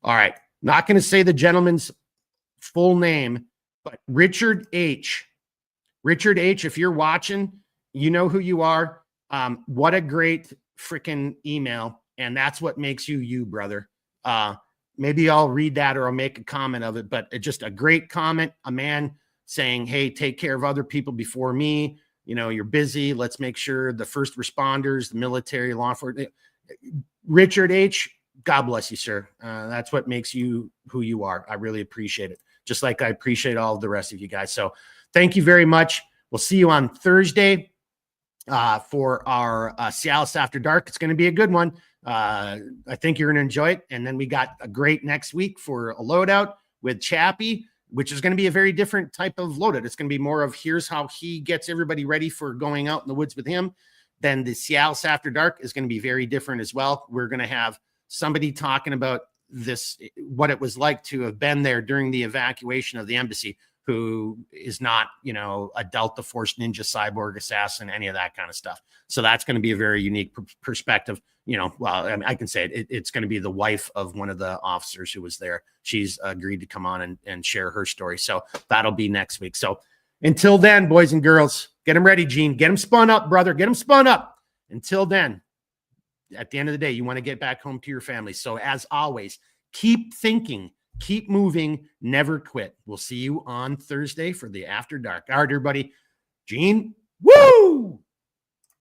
All right, not going to say the gentleman's full name, but Richard H. Richard H. If you're watching, you know who you are. What a great freaking email. And that's what makes you, brother. Maybe I'll read that or I'll make a comment of it, but it's just a great comment. A man saying, hey, take care of other people before me. You're busy. Let's make sure the first responders, the military, law enforcement. Richard H., God bless you, sir. That's what makes you who you are. I really appreciate it. Just like I appreciate all of the rest of you guys. So thank you very much. We'll see you on Thursday for our CLS After Dark. It's going to be a good one. I think you're going to enjoy it. And then we got a great next week for a loadout with Chappie, which is going to be a very different type of loadout. It's going to be more of here's how he gets everybody ready for going out in the woods with him. Then the CLS After Dark is going to be very different as well. We're going to have somebody talking about this, what it was like to have been there during the evacuation of the embassy, who is not, a Delta Force ninja cyborg assassin, any of that kind of stuff. So that's going to be a very unique perspective. I can say it. It's going to be the wife of one of the officers who was there. She's agreed to come on and share her story. So that'll be next week. So until then, boys and girls, get them ready, Gene. Get them spun up, brother. Get them spun up. Until then, at the end of the day, you want to get back home to your family. So as always, keep thinking, keep moving, never quit. We'll see you on Thursday for the After Dark. All right, everybody. Gene, woo!